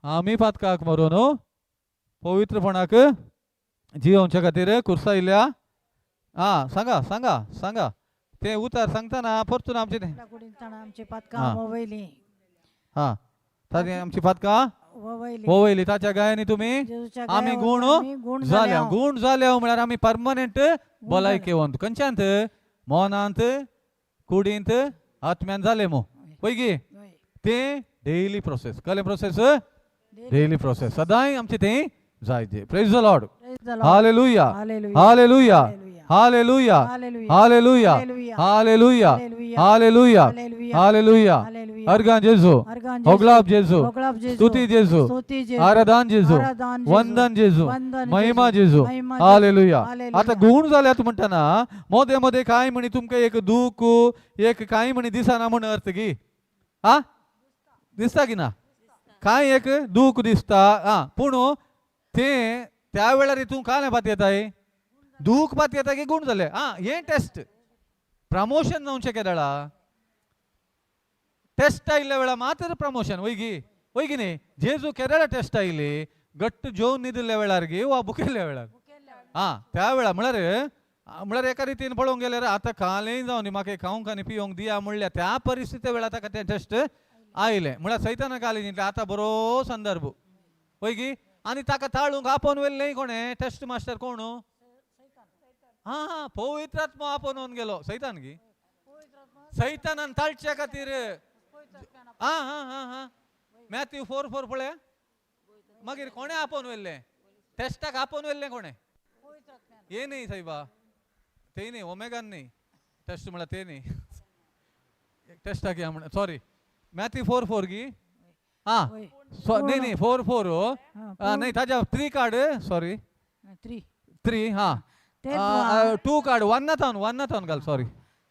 आमी पातकाक मारून पवित्रपणाक जियोवच्या खातीर कुर्सायल्या सांगा सांगा सांगा ते उतार सांगतना परतून आमचे आमची पातकां वोवयली ताजी आमची पातकां वोवयली ताच्या गायांनी तुमी आमी गूण जाल्या म्हळ्यार आमी परमनंट भलायकेवंत खंयच्यांत मोनांत कुडींत आत्म्यान जाले मो पळय गे ते डेली प्रोसेस कले प्रोसेस डेली प्रोसेस सदांय आमचे तें जायते praise the lord hallelujah hallelujah hallelujah hallelujah hallelujah hallelujah hallelujah organ जेजू होगलाब जेजू स्तुती जेजू आराधन जेजू वंदन जेजू महिमा जेजू हालेलुया आता गुण जाल्यात म्हणटाना मोदे मोदे काय म्हणी तुमकां एक दूख एक काय म्हणी दिसना म्हण अर्थ गी दिसता की ना काय एक दूख दिसता पूण ते त्या वेळार तूं काले पात येताय दूख पात येता की गुण जाले हे टेस्ट प्रमोशन जावचें केदाळा टेस्ट आयिल्ल्या वेळा मात्र प्रमोशन वय की न्ही जेजू केदाळा टेस्ट आयिल्ली गट्ट जेवन न्हिदिल्ल्या वेळार गे वा बुकेल्ल्या वेळार त्या वेळा म्हळ्यार एका रितीन पळोवंक गेल्यार आतां कालेय जावन न्ही म्हाका खावंक आनी पिवंक दिया म्हणल्या त्या परिस्थिती वेळार ताका तें टेस्ट आयलें म्हळ्यार सैताना काली न्ही आतां बरो संदर्भ वय की आनी ताका ताळूंक आपोवन व्हेल्लें कोणें टेस्ट मास्टर कोण पवित्रात्मा आपोवन गेलो सैतान गी सैतानान ताळच्या खातीर मॅथ्यू 4:4 पळया मागीर कोणें आपोवन व्हेल्लें टेस्टाक आपोवन व्हेल्लें कोणें हे न्ही सायबा ते न्ही ओमेगान न्ही टेस्ट म्हळ्यार ते न्ही टेस्टाक या म्हण सॉरी मॅथ्यू 4:4 गी नाही 4:4 नाही ताज्या 3 काड सॉरी 3 2 काड 1 घाल सॉरी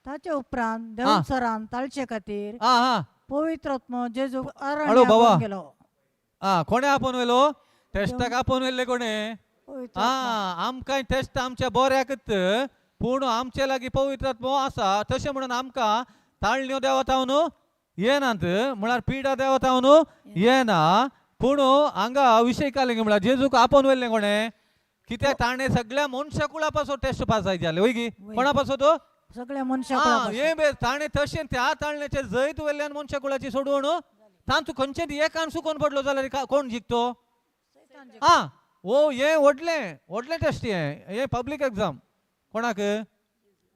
ताचे उपरांत देवसरान ताळचे खातीर पवित्रात्मा जेजू हॅलो बाबा गेलो कोणे आपोवन व्हेलो टेस्टाक आपोवन व्हेल्ले कोणें आमकां टेस्ट आमच्या बऱ्याकच पूण आमचे लागीं पवित्रात्मा आसा तशें म्हणून आमकां ताळण्यो देंवतावन येनात म्हळ्यार पिडा देंवतावन येना पूण हांगा विशय काले म्हळ्यार जेजूक आपोवन व्हेल्लें कोणें कित्याक ताणें सगळ्या मनशा कुळा पासून टेस्ट पास जाय जालें वय गी कोणा पासून तो सगळ्या मनशा हे ताणें तशें त्या ताळण्याचे जैत व्हेल्ल्यान मनशा कुळाची सोडवण तातूं खंयचें एकान चुकोवन पडलो जाल्यार कोण जिखतो हे व्हडलें टेस्ट हे पब्लीक एग्जाम कोणाक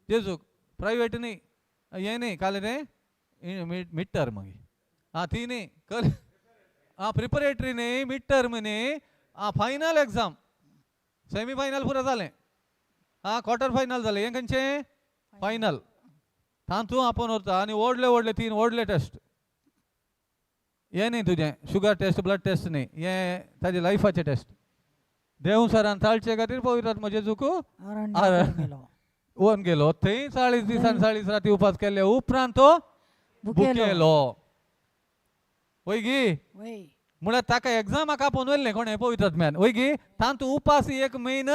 जेजूक प्रायवेट न्ही हे न्ही काले रे मिड टर्म ती न्ही कल प्रिपरेटरी न्ही मिड टर्म न्ही फायनल एग्जाम सेमी फायनल पुरो जालें क्वार्टर फायनल जालें हें खंयचें फायनल तातूंत आपोवन व्हरता आनी व्हडले 3 व्हडले टेस्ट हे न्ही तुजें शुगर टेस्ट ब्लड टेस्ट न्ही हे ताजे लायफाचे टेस्ट देव सरान ताळचे खातीर पवित्रात्मा जेजूक वन गेलो थंय 40 दीस आनी 40 राती उपास केले उपरांत तो बुकेलो वय गी म्हळ्यार ताका एग्जामाक आपोवन व्हेल्लें कोणें पवित्रात्म्यान वय गी तातूंत उपास एक मेन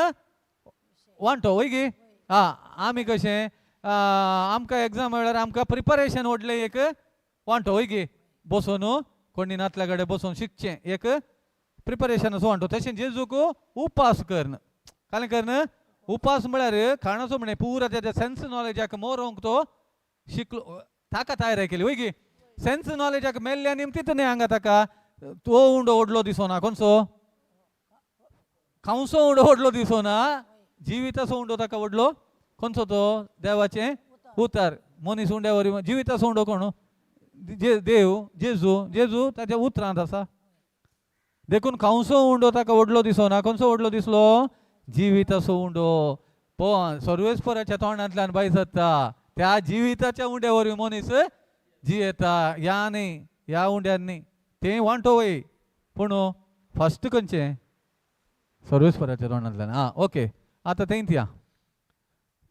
वांटो वय गी आमी कशें आमकां एग्जाम वेळार आमकां प्रिपरेशन व्हडलें एक वांटो वय गी बसून कोणी नातल्या कडेन बसून शिकचें एक प्रिपरेशन असो वांटो तशें जेजूक उपास करन कालें करन उपास म्हळ्यार खाणाचो म्हणे पुरा तेज्या सेन्स नॉलेजाक मोरोंक तो शिकलो ताका तयार केली वय गी सेन्स नॉलेजाक मेल्ल्या निमतीत न्ही हांगा ताका तो उंडो ओडलो दिसोना कोणसो खावसो उंडो ओडलो दिसो ना जिविताचो उंडो ताका ओडलो खंयचो तो देवाचे उतार मनीस उंड्यावर जिविताचो उंडो कोण देव जेजू जेजू ताच्या उतरांत आसा देखून खावसो उंडो ताका ओडलो दिसो ना खंयचो ओडलो दिसलो जिविताचो उंडो पण सर्वेस्पराच्या तोंडांतल्यान भायर सरता त्या जिविताच्या उंड्यावर मनीस जियेता ह्या न्ही ह्या उंड्यान न्ही ते वांटो वय पूण फस्ट खंयचें सर्वेस्पराच्या तोंडांतल्यान आं ओके आतां थंयत या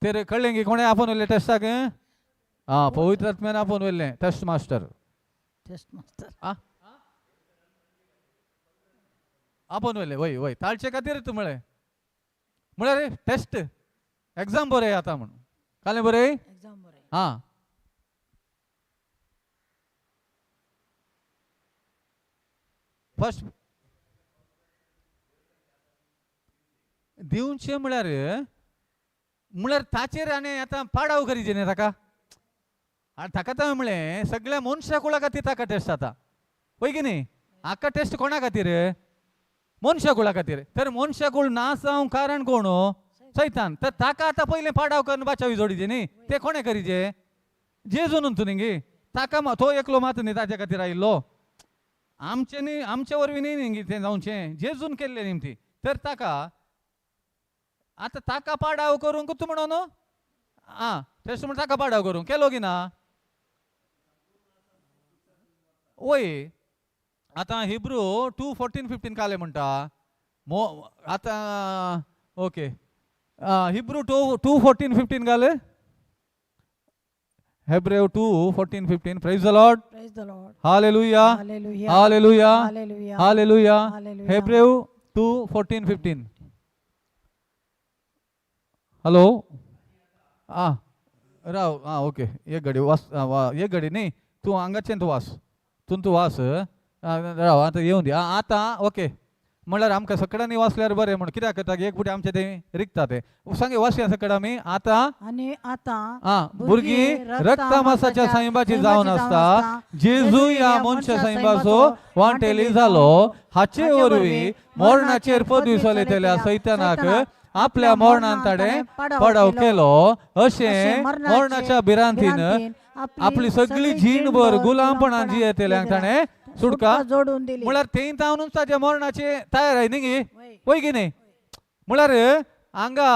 ते कळ्ळें की कोणें आपोवन व्हेलें टेस्टाक आं पवित्र आत्म्यान आपोवन व्हेल्लें टेस्ट मास्टर टेस्ट मास्टर आं आपोवन व्हेलें वय वय ताळचे खातीर म्हळें म्हळ्यार रे टेस्ट एग्जाम बरें आतां म्हण कालें बरें एक्झाम बरें हां फर्स्ट दिवचे म्हळ्यार म्हळ्यार ताचेर आनी आतां पाडाव करीचे न्ही ताका आनी ताका तर म्हळें सगळ्या मनशा कुळा खातीर ताका टेस्ट जाता पळय की न्ही हाका टेस्ट कोणा खातीर मनशा कुळा खातीर तर मनशा कुळ नाश जावंक कारण कोण सैतान तर ताका आतां पयलें पाडाव करून बाचावी जोडीचे न्ही ते कोणे करीचे जेजू न्हू न्ही गे ताका तो एकलो मात न्ही ताच्या खातीर आयिल्लो आमचे न्ही आमचे वरवीं न्ही तें जावचें जेजून केल्लें न्ही ती तर ताका आतां ताका पाडाव करूंक तूं म्हणून आं टेस्ट म्हण ताका पाडाव करूंक केलो की ना वय आतां हिब्रू 2:14-15 काले म्हणटा आतां ओके हिब्रू 2:14-15 घाल Hebrew 2:14-15 praise the Lord praise the lord hallelujah hallelujah hallelujah hallelujah hallelujah hallelujah Hebrew 2:14-15 hello Rao okay एक घडी वास एक घडी न्ही तूं हांगाच्यान तूं वास तूं वास राव आतां येवन दी आतां ओके म्हळ्यार आमकां सकडांनी वाचल्यार बरें म्हण कित्याक करता एक फुटी आमचें तें रिकता तें सांगे वाचया सकड आमी आतां आनी आतां भुरगीं रक्त मांसाच्या सैमाची जावन आसता जेजू ह्या मनशा सैमाचो वांटेली जालो हाचे वरवीं मरणाचेर पदवी चलयतल्या सैतानाक आपल्या मरणान ताणें पडाव केलो अशें मरणाच्या भिरांतीन आपली सगळी जीणभर गुलामपणान जियेतल्यांक ताणें सुटका जोडून दिली म्हळ्यार थंय जावनूच ताच्या मरणाचे तयार आहे न्ही गे वय की न्ही म्हळ्यार हांगा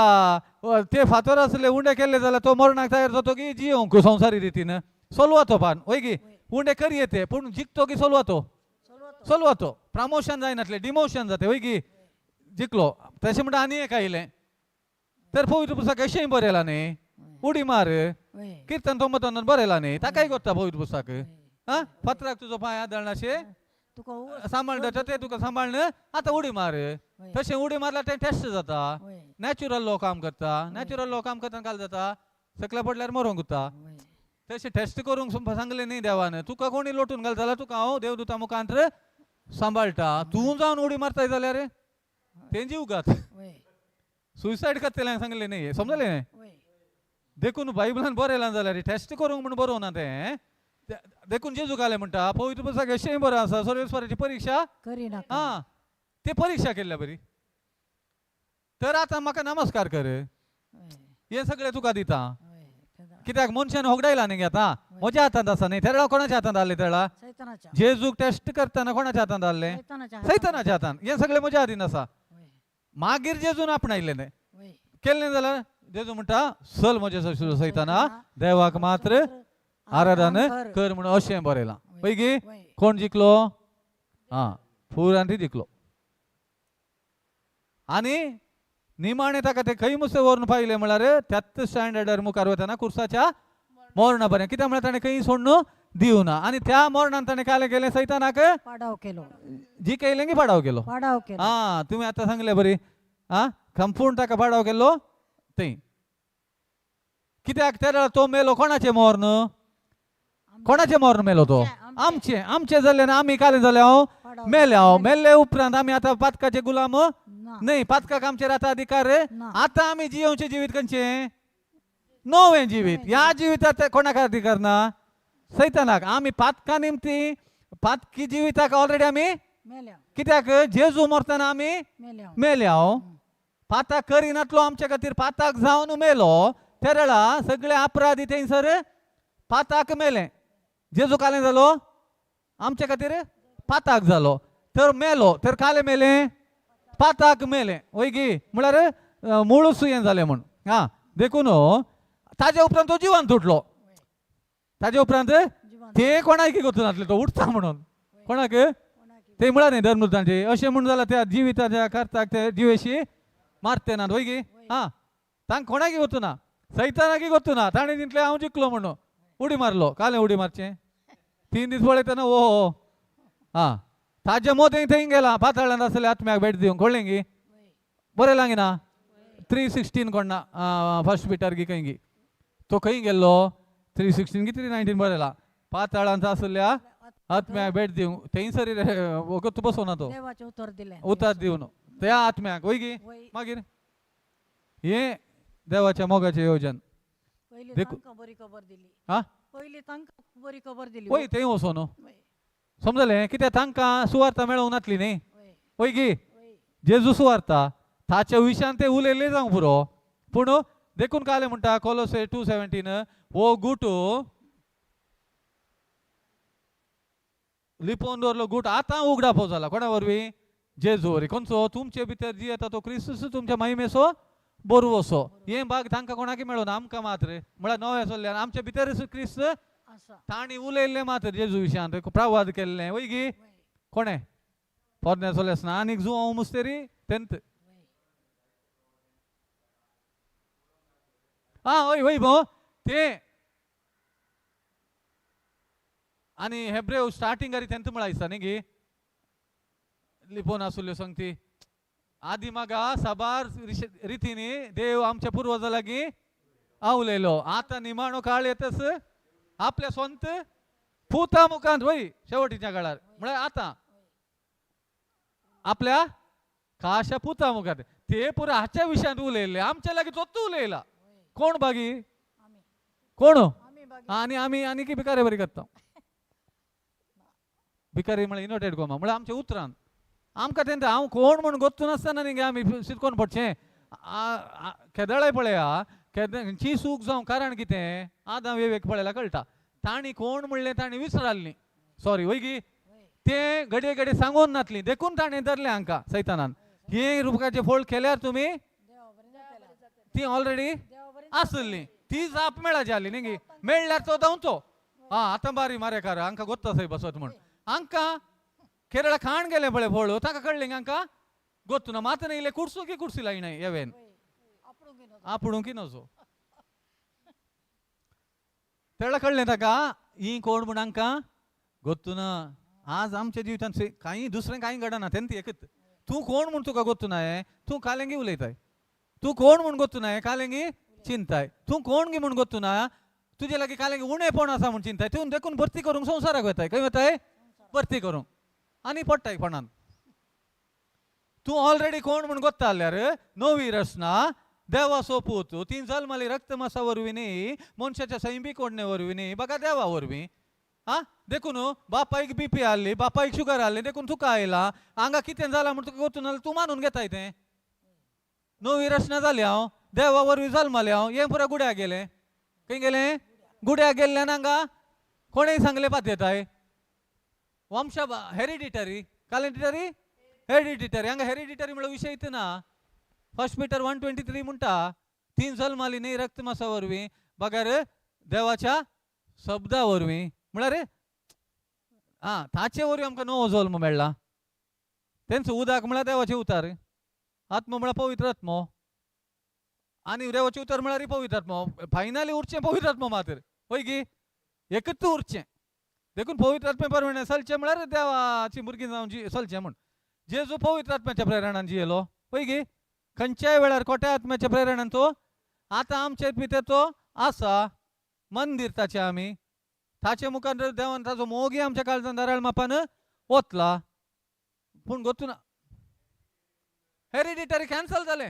ते फातर आसले उंडे केले जाल्यार तो मरणाक तयार जातो की जियोंक संवसारी रितीन चलवातो पान वय की उंडे करी येते पूण जिखतो की चलवातो प्रमोशन जायनातले डिमोशन जाते वय की जिखलो तशें म्हणटा आनी एक आयलें तर पवित्र पुस्तक अशेंय बरयलां न्ही उडी मार कीर्तन 99 बरयलां न्ही ताकाय करता पवित्र पुस्तक हा फातराक तुजो पांय आदळनाशे तुका सांबाळटा ते तुका सांबाळन आतां उडी मार तशें उडी मारल्यार तें टेस्ट जाता नॅचरल लॉ काम करता नॅचरल लॉ काम करतना काल जाता सकल्या पडल्यार मरूंक उरता तशें टेस्ट करूंक सांगलें न्ही देवान तुका कोणी लोटून घाल जाल्यार तुका हांव देवदूता मुखांतर सांबाळटा तूं जावन उडी मारताय जाल्यार तें जीव घात सुसायड करतल्यांक सांगलें न्ही समजलें न्ही देखून बायबलान बरयलां जाल्यार टेस्ट करूंक म्हण बरोवना तें देखून जेजू घाले म्हणटा पवित्र पुस्तक अशेंय बरें आसा सर्वेस्वराची परीक्षा करिनाका ते परीक्षा केल्ल्या बरी तर आतां म्हाका नमस्कार कर हें सगळें तुका दिता कित्याक मनशान होगडायला न्ही आतां म्हज्या हातांत आसा न्ही तेळा कोणाच्या हातांत आसलें तेळा सैतानाच्या जेजूक टेस्ट करतना कोणाच्या हातांत आसलें सैतानाच्या हातांत हें सगळें म्हज्या हातीन आसा मागीर जेजून आपणायलें न्ही केलें जाल्यार जेजू म्हणटा चल म्हज्या सैताना देवाक मात्र आराधन कर म्हणून अशें बरयलां पैकी कोण जिखलो फुरांती जिखलो आनी निमाणें ताका ते खंय मुसे व्हरून पावले म्हळ्यार त्याच स्टँडर्डार मुखार वतना कुर्साच्या मरणा पर्यंत कित्याक म्हळ्यार ताणें खंय सोडून दिवना आनी त्या मरणान ताणें काय केलें सैतानाक पाडाव केलो जिखयलें की पाडाव केलो तुमी आतां सांगले बरी संपूर्ण ताका पाडाव केलो थंय कित्याक त्या तो मेलो कोणाचें मरण कोणाचें मरण मेलो तो आमचे जाल्यार आमी काले जाले हांव मेल्ले उपरांत आमी आतां पातकाचे गुलाम न्ही पातकाक आमचेर आतां अधिकार आतां आमी जियोवचें जिवीत खंयचें नवें जिवीत ह्या जिवितांत कोणाक अधिकार ना सैतानाक आमी पातका निमती पातकी जिविताक ऑलरेडी आमी मेल्या कित्याक जेजू मरतना आमी मेल्या मेल्या पाताक करिनातलो आमच्या खातीर पाताक जावन मेलो तेरळा सगळे अपराधी थंयसर पाताक मेले जेजू काले जालो आमच्या खातीर पाताक जालो तर मेलो तर काले मेले पाताक मेले वय गी म्हळ्यार मुळूच हें जालें म्हण हा देखून ताजे उपरांत तो जिवान तुटलो ताजे उपरांत ते कोणाक गोतून नासले तो उठता म्हणून कोणाक ते म्हळ्यार न्ही धर्मदूतांचे अशें म्हणून जाल्यार त्या जिविताच्या करताक ते जिवेशी मारते ना वय गी हा तांकां कोणाक गोतू ना सैतानाक गोतू ना ताणें जिंकले हांव जिंकलो म्हणून उडी मारलो काले उडी मारचें 3 दीस पळयतना ओ हो हा ताजे मोदें थंय गेला पाताळांत आसले आत्म्याक भेट दिवंक कळ्ळें गी बरें लागिना 3:16 कोणना फर्स्ट पिटर गी खंय गी तो खंय गेल्लो 3:16 गी 3:19 बरयला पाताळांत आसल्या आत्म्याक भेट दिवंक थंयसर वगत बसोना तो देवाचे उतर दिले उतर दिवन त्या आत्म्याक वय गी मागीर हे देवाच्या मोगाचें येवजन पयली देखू- तांकां बरी खबर दिली हा पयली तांकां बरी खबर दिली वय थंय वचोन वय, समजलें कित्याक तांकां सुवार्ता मेळोंक नासली न्ही वय, वय गी वय. जेजू सुवार्ता ताच्या विशयान ते उलयले जावंक पुरो पूण देखून काले म्हणटा कोलोसे 2:17 हो गुट लिपोवन दवरलो गुट आतां उगडापो जाला कोणा वरवीं जेजू वरवीं खंयचो तुमचे भितर जी येता तो क्रिस्तूस तुमच्या महिमेचो बरवसो हे भाग तांकां कोणाक मेळोना आमकां मात्र म्हळ्यार नव्या चल्ल्यान आमच्या भितर क्रिस्त आसा तांणी उलयल्लें मात्र जेजू विशयान प्रवाद केल्लें वय गी कोणें पोरण्या चलयासना आनीक जुवांव मुस्तेरी तेंत हा वय वय भो ते आनी हेब्रेव स्टार्टिंगारी तेंत म्हळ्यार दिसता न्ही गी लिपोवन आसल्यो संगती आदी मागा साबार रितीनी देव आमच्या पुर्वजां लागीं आवलेलो आतां निमाणो काळ येतस आपल्या स्वंत पुता मुखांत वय शेवटीच्या काळार म्हळ्यार आतां आपल्या खाशा पुता मुखांत ते पुरो हाच्या विशयान उलयल्ले आमच्या लागीं चोत्त उलयला कोण बागी आमी कोण आमी बागी आनी आमी आनी की भिकारी बरी करता भिकारी म्हळ्यार इनोटेड गोमा म्हळ्यार आमच्या उतरान आमकां तेंत हांव कोण म्हूण गोत्तू नासतना न्ही गे आमी शिरकोन पडचें केदळाय पळया केदांची सूख जावं कारण कितें आदां वेवेक पळयल्यार कळटा तांणी कोण म्हणलें तांणी विसराल्लीं सॉरी वय गी ते घडये घडये सांगून नातलीं देखून ताणें धरलें हांकां सैतानान हे रुपकाचे फोल्ड केल्यार तुमी देवा बरें जातलें ती ऑलरेडी देवा बरें आसली ती जाप मेळाची आली न्ही गी मेळ्ळ्यार तो धांवचो हा आतां बारी मारेकार हांकां गोत्ता थंय बसत म्हूण हांकां केरळा खाण गेले पळय फोळू ताका कळ्ळें हांकां गोत्तू ना मात इले कुर्सू की कुर्सी लायना येवेन आपुणूक घेवन आपुणू की नजो तेळा कळ्ळें ताका ही कोण म्हूण हांकां गोत्तू ना आज आमच्या जिवितांत कांय दुसरें कांय घडना तेंत एकच तूं कोण म्हूण तुका गोत्तू ना तूं कालेंगी उलयताय तूं कोण म्हूण गोत्तू ना कालेंगी चिंताय तूं कोण गी म्हूण गोत्तू ना तुजे लागीं कालेंगी उणेपण आसा म्हूण चिंताय तूं देखून भरती करूंक संवसाराक वताय खंय वताय भरती करूंक आनी पडटाय कोणान तूं ऑलरेडी कोण म्हूण गोत्ता जाल्यार नवी रचना देवा सोपूत ती जल्माली रक्त मासा वरवीं न्ही मनशाच्या सैमीक ओडणे वरवीं न्ही बघा देवा वरवीं हा देखून बापायक BP आसली बापायक शुगर आसली देखून तुका आयला हांगा कितें जालां म्हूण तुका गोतून जाल्यार तूं मानून घेताय तें नवी रचना जाली हांव देवा वरवीं जल्मालें हांव हें पुरो गुड्याक गेलें खंय गेलें गुड्याक गेल्ल्यान हांगा कोणेय सांगलें पातयताय वंशा हेरिडिटरी कालेडिटरी हेरिडिटरी हांगा हेरिडिटरी म्हळ्यार विशय इथं ना फर्स्ट पिटर 1:23 म्हणटा ती जल्माली न्ही रक्त मासा वरवीं बगार देवाच्या शब्दा वरवीं म्हळ्यार ताचे वरवीं आमकां नवो जल्म मेळ्ळा तेंच उदक म्हळ्यार देवाचे उतार आत्मो म्हळ्यार पवित्र आत्मो आनी देवाचे उतार म्हळ्यार पवित्र आत्मो फायनली उरचें पवित्र आत्मो मात्र वय गी एकच उरचें देखून पवित्र आत्मे परमेण चलचें म्हळ्यार देवाची भुरगीं जावन चलचें म्हूण जेजू पवित्र आत्म्याच्या प्रेरणान जियेलो पळय गे खंयच्याय वेळार खोट्या आत्म्याच्या प्रेरणान तो आतां आमचे भितर तो आसा मंदीर ताचें आमी ताचे मुखार देवान ताचो मोगी आमच्या काळजांत दाराळ मापान ओतला पूण गोतू ना हेरिडिटरी कॅन्सल जालें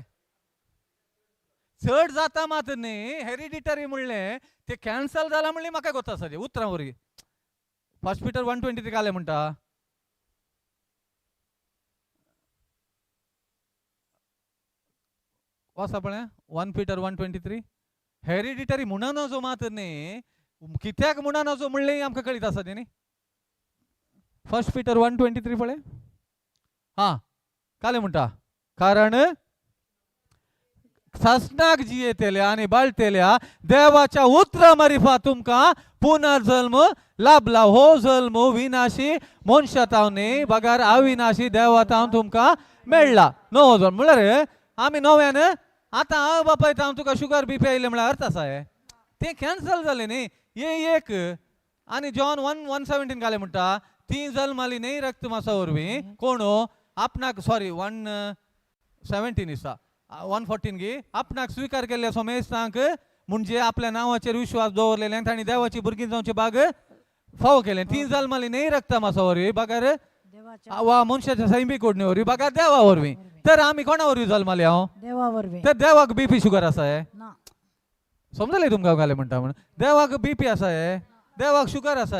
चड जाता मात न्ही हेरिडिटरी म्हणलें ते कॅन्सल जालां म्हणलें म्हाका गोता साजे उतरां वरवीं फर्स्ट पिटर 1:23 काले म्हणटा वाचा पळय 1 Peter 1:23 हेरिडिटरी म्हणून जो मात न्ही कित्याक म्हणून जो म्हणले आमकां कळीत आसा न्ही 1 Peter 1:23 पळय हा काले म्हणटा कारण ससनाक जियेतेल्या आणि बाळतेल्या देवाच्या उतर मरिफा तुमका पुनर्जन्म लाभला हो जल्म विनाशी मनशातावनी बगार अविनाशी देवातावन तुमका मेळला नवो जल्म म्हळ्यार आम्ही नव्यान आता बापाय तुका शुगर बीपी आयले म्हळ्यार अर्थ आसा ते कॅन्सल जाले न्ही हे एक आणि जॉन 1:17 काले म्हणटा ती जल्माली न्ही रक्त मासा वरवीं कोण आपणाक सॉरी 1:17 दिसा 1:14 गी आपणाक स्वीकार केल्ल्या सोमेस्तांक म्हणजे आपल्या नावाचेर विश्वास दवरलेल्यांक तांणी देवाची भुरगीं जावचे बाग फावो केले ती जल्माली न्ही रक्त मासा वरवीं बागार देवाच्या वा मनशाच्या सैमीक कोडणे वरवीं बागार देवा वरवीं तर आम्ही कोणा वरवीं जल्माले हांव देवा वरवीं तर देवाक बीपी शुगर आसा ना समजले तुमकां घाले म्हणटा म्हणून देवाक बीपी आसा देवाक शुगर आसा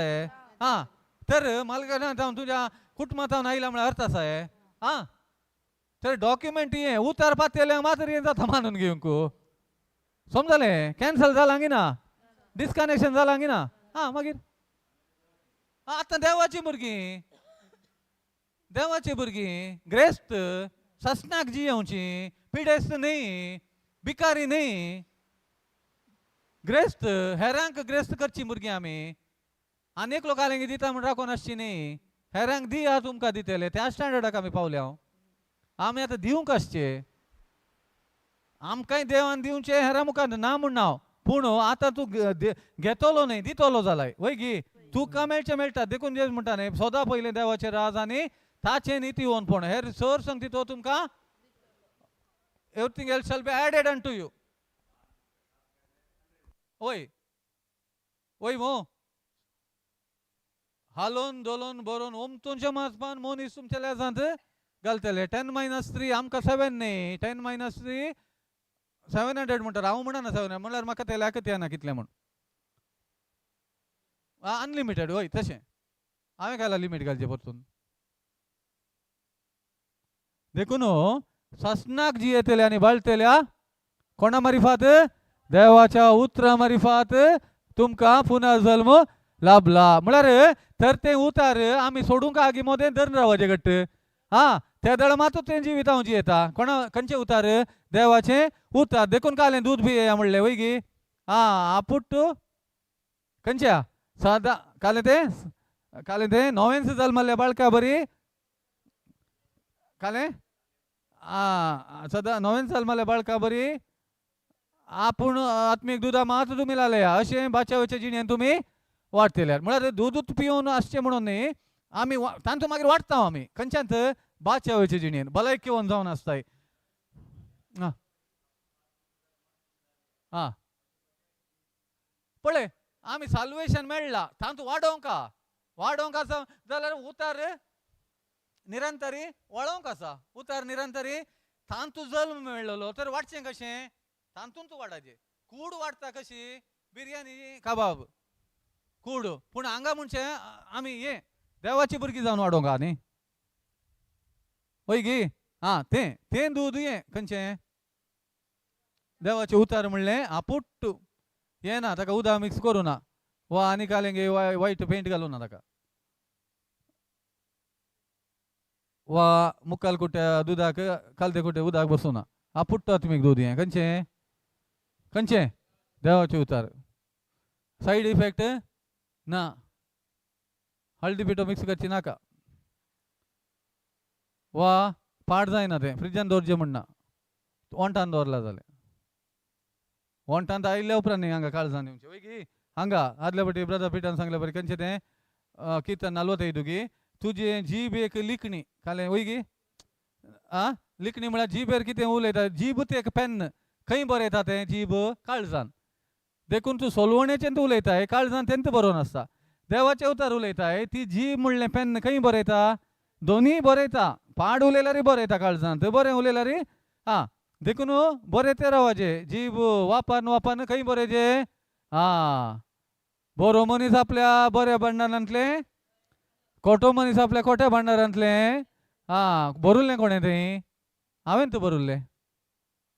हा तर मालकान जावन तुझ्या कुटुंबांत आयला म्हळ्यार अर्थ आसा हा तर डॉक्युमेंट ये उतार पातेल्यांक मात्र ये जाता मानून घेवंक समजले कॅन्सल जाला गी ना डिस्कनेक्शन जाला गी ना हा मागीर आतां देवाची भुरगीं ग्रेस्त ससनाक जियोवची पिडेस्त न्ही भिकारी न्ही ग्रेस्त हेरांक ग्रेस्त करची भुरगीं आमी आनीक लोकांक दिता म्हण राखून आसची न्ही हेरांक दिया तुमकां दितेले त्या स्टँडर्डाक आमी पावले हांव आमी आतां दिवंक आसचे आमकांय देवान दिवचे हेरा मुखार ना म्हण हांव पूण आतां तूं घेतलो न्ही दितलो जालाय वय गी तुका मेळचे मेळटा देखून जेस म्हणटा न्ही सदां पयले देवाचे राज आनी ताचे निती ओनपण हेर सर सांगती तो तुमकां everything else shall be added unto you वय वय मो हालोन दोलोन बरोवन ओमतूनचे माचपान मोनीस तुमच्या लेजांत घालतले 10 - 3 आमकां 7 न्ही 10 - 3 700 म्हणटा हांव म्हणना 700 म्हणल्यार म्हाका ते लायकच येना कितले म्हण अनलिमिटेड वय तशें हांवें घाला लिमीट घालचे परतून देखून ससनाक जियेतल्या आनी बाळतेल्या कोणा मारिफात देवाच्या उतरा मारिफात तुमकां पुनर्जल्म लाभला म्हळ्यार तर ते उतार आमी सोडूंक आगी मोदें धरून रावचे घट्ट हा त्या दळ मातूच ते जिवितांव जियेता कोणा खंयचे उतार देवाचे उतार देखून कालें दूध बी येया म्हणलें वय गी हा आपुट्ट खंयच्या सादा कालें ते नोवेंस जल्मल्ल्या बाळका बरी कालें सदा नोवेंस जल्मल्ल्या बाळका बरी आपूण आत्मीक दुधा मात तुमी लाले अशें बाच्यावयच्या जिणेन तुमी वाडटल्यार म्हळ्यार दूदूच पिवन आसचें म्हणून न्ही आमी तांचो मागीर वाडटा आमी खंयच्यांत बाच्यावयच्या जिणेन भलायकेवन जावन आसताय हा पळय आमी साल्वेशन मेळ्ळा तांतू वाडोवंक आसा जाल्यार उतार निरंतरी वळोवंक आसा उतार निरंतरी तांतू जल्म मेळ्ळलो तर वाडचें कशें तांतून तूं वाडाचें कूड वाडटा कशी बिर्याणी कबाब कूड पूण हांगा म्हणचे आमी हे देवाची भुरगीं जावन वाडोवंक हा न्ही वय गी हा तें दूद हे खंयचें देवाचें उतार म्हणलें आपुट्ट हें ना ताका उदक मिक्स करूं ना वा आनी कालेंगे वायट पेंट घालूं ना ताका वा मुखाल कुट्या दुदाक कालते कुट्या उदक बसूं ना आपुट्ट आत्मीक दूद हें खंयचें देवाचें उतार सायड इफेक्ट ना हळदी पिठो मिक्स करची नाका वा पाड जायना तें फ्रिजान दवरचें म्हणना वंटान दवरला जाल्यार वंटान आयिल्ल्या उपरांत न्ही हांगा काळजान येवचें वय गी हांगा आदल्या फावटी ब्रदर पिटान सांगले बरें खंयचें तें कितें 45 गी तुजी जीब एक लिखणी कालें वय गी लिखणी म्हळ्यार जीबेर कितें उलयता जीब ते एक पेन खंय बरयता तें जीब काळजान देखून तूं सोलवणेचें उलयताय काळजान तेंत बरोवन आसता देवाचे उतार उलयताय ती जीब म्हणलें पेन खंय बरयता दोनी बरयता पाड उलयल्यार बरयता काळजान थंय बरें उलयल्यार देखून बरें ते रावाचे जीब वापन खंय बरयचे बरो मनीस आपल्या बऱ्या भांडारांतले खोटो मनीस आपल्या खोट्या भांडारांतले बरुल्लें कोणें थंय हांवें तूं बरुल्लें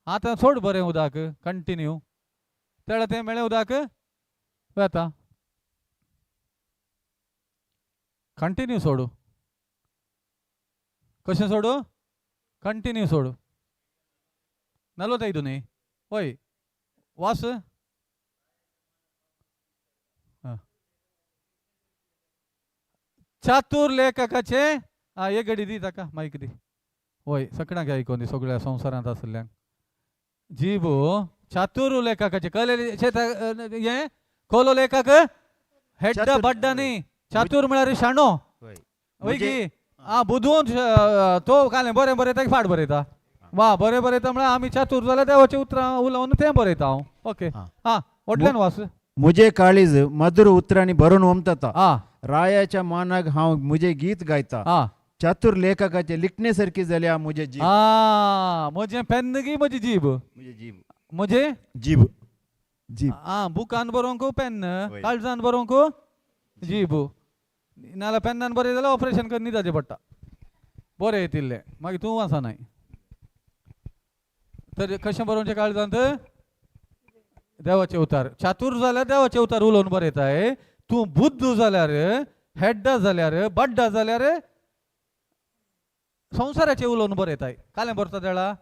आता सोड बरें उदक कंटिन्यू तेळा तें मेळ्ळें उदक वता कंटिन्यू सोडू कशें सोडू कंटिन्यू सोडू 45 न्ही होय वास चातुर लेखकाचे हे गडी दी ताका माईक दी होय सगळ्यांक आयकोन दी सगळ्या संवसारांत आसल्ल्यांक जीबो चातुर लेखकाचे कले हे कोलो लेखक हेड्डा चातुर. बड्डा न्ही चातुर म्हळ्यार शाणो होय वय की बुदून तो काले बरें बरयता की फाट बरयता वा बरें बरयता म्हळ्यार आमी चातुर जाल्यार देवाचें उतरां उलोवन तें बरयता हांव ओके हा. हा व्हडल्यान वास मुजे काळीज मधुर उतरांनी भरून ओमतता हा रायाच्या मानाक हांव मुजे गीत गायता हा चातुर लेखकाचे लिखणे सारखी जाल्या मुजे जीव म्हजें पेन्न गी म्हजी जीब मुजे जीव म्हजें जीव जीव बुकान बरोवंक पेन्न वय. काळजान बरोवंक जीब नाल्यार पेन्नान बरय जाल्यार ऑपरेशन करून न्हिदाचें पडटा बरें येतिल्लें मागीर तूं वाचा नाय तर कशें बरोवचें काळजांत देवाचे उतार चातुर जाल्यार देवाचे उतार उलोवन बरयताय तूं बुद्ध जाल्यार हेड्डा जाल्यार बड्डा जाल्यार संवसाराचे उलोवन बरयताय कालें बरता तेळा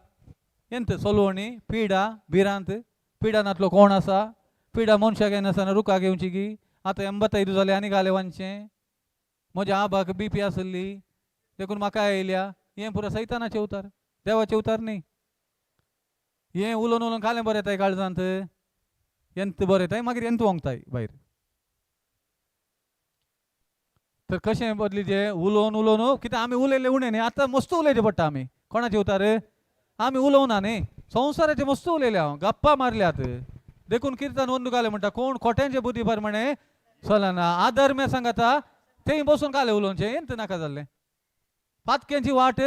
ಎಂತ ಸೊಲುವಣಿ ಪೀಡ ಬಿರಾಂತ್ ಪೀಡನಾತ್लो कोण आसा पिडा मनशाक येनासतना रुखाक येवची की आतां 85 जाले आनी घाले वांचे म्हज्या आबाक BP आसली देखून म्हाका आयल्या हें पुरो सैतानाचे उतार देवाचे उतार न्ही हें उलोवन उलोवन कालें बरयताय काळजांत ಎಂತ बरयताय मागीर ಎಂತ वोंगताय भायर तर कशें बदलीचें उलोवन उलोवन कित्याक आमी उलयले उणें न्ही आतां मस्त उलयचें पडटा आमी कोणाचे उतार आमी उलोवना न्ही संवसाराचे मस्त उलयले हांव गप्पा मारल्यात देखून किर्तन ಒಂದು काले म्हणटा कोण खोट्यांचे बुद्धी प्रमाणे चलना आधर्म्या सांगता थंय बसून काले उलोवचें ಎಂತ नाका जाल्लें पातक्यांची वाट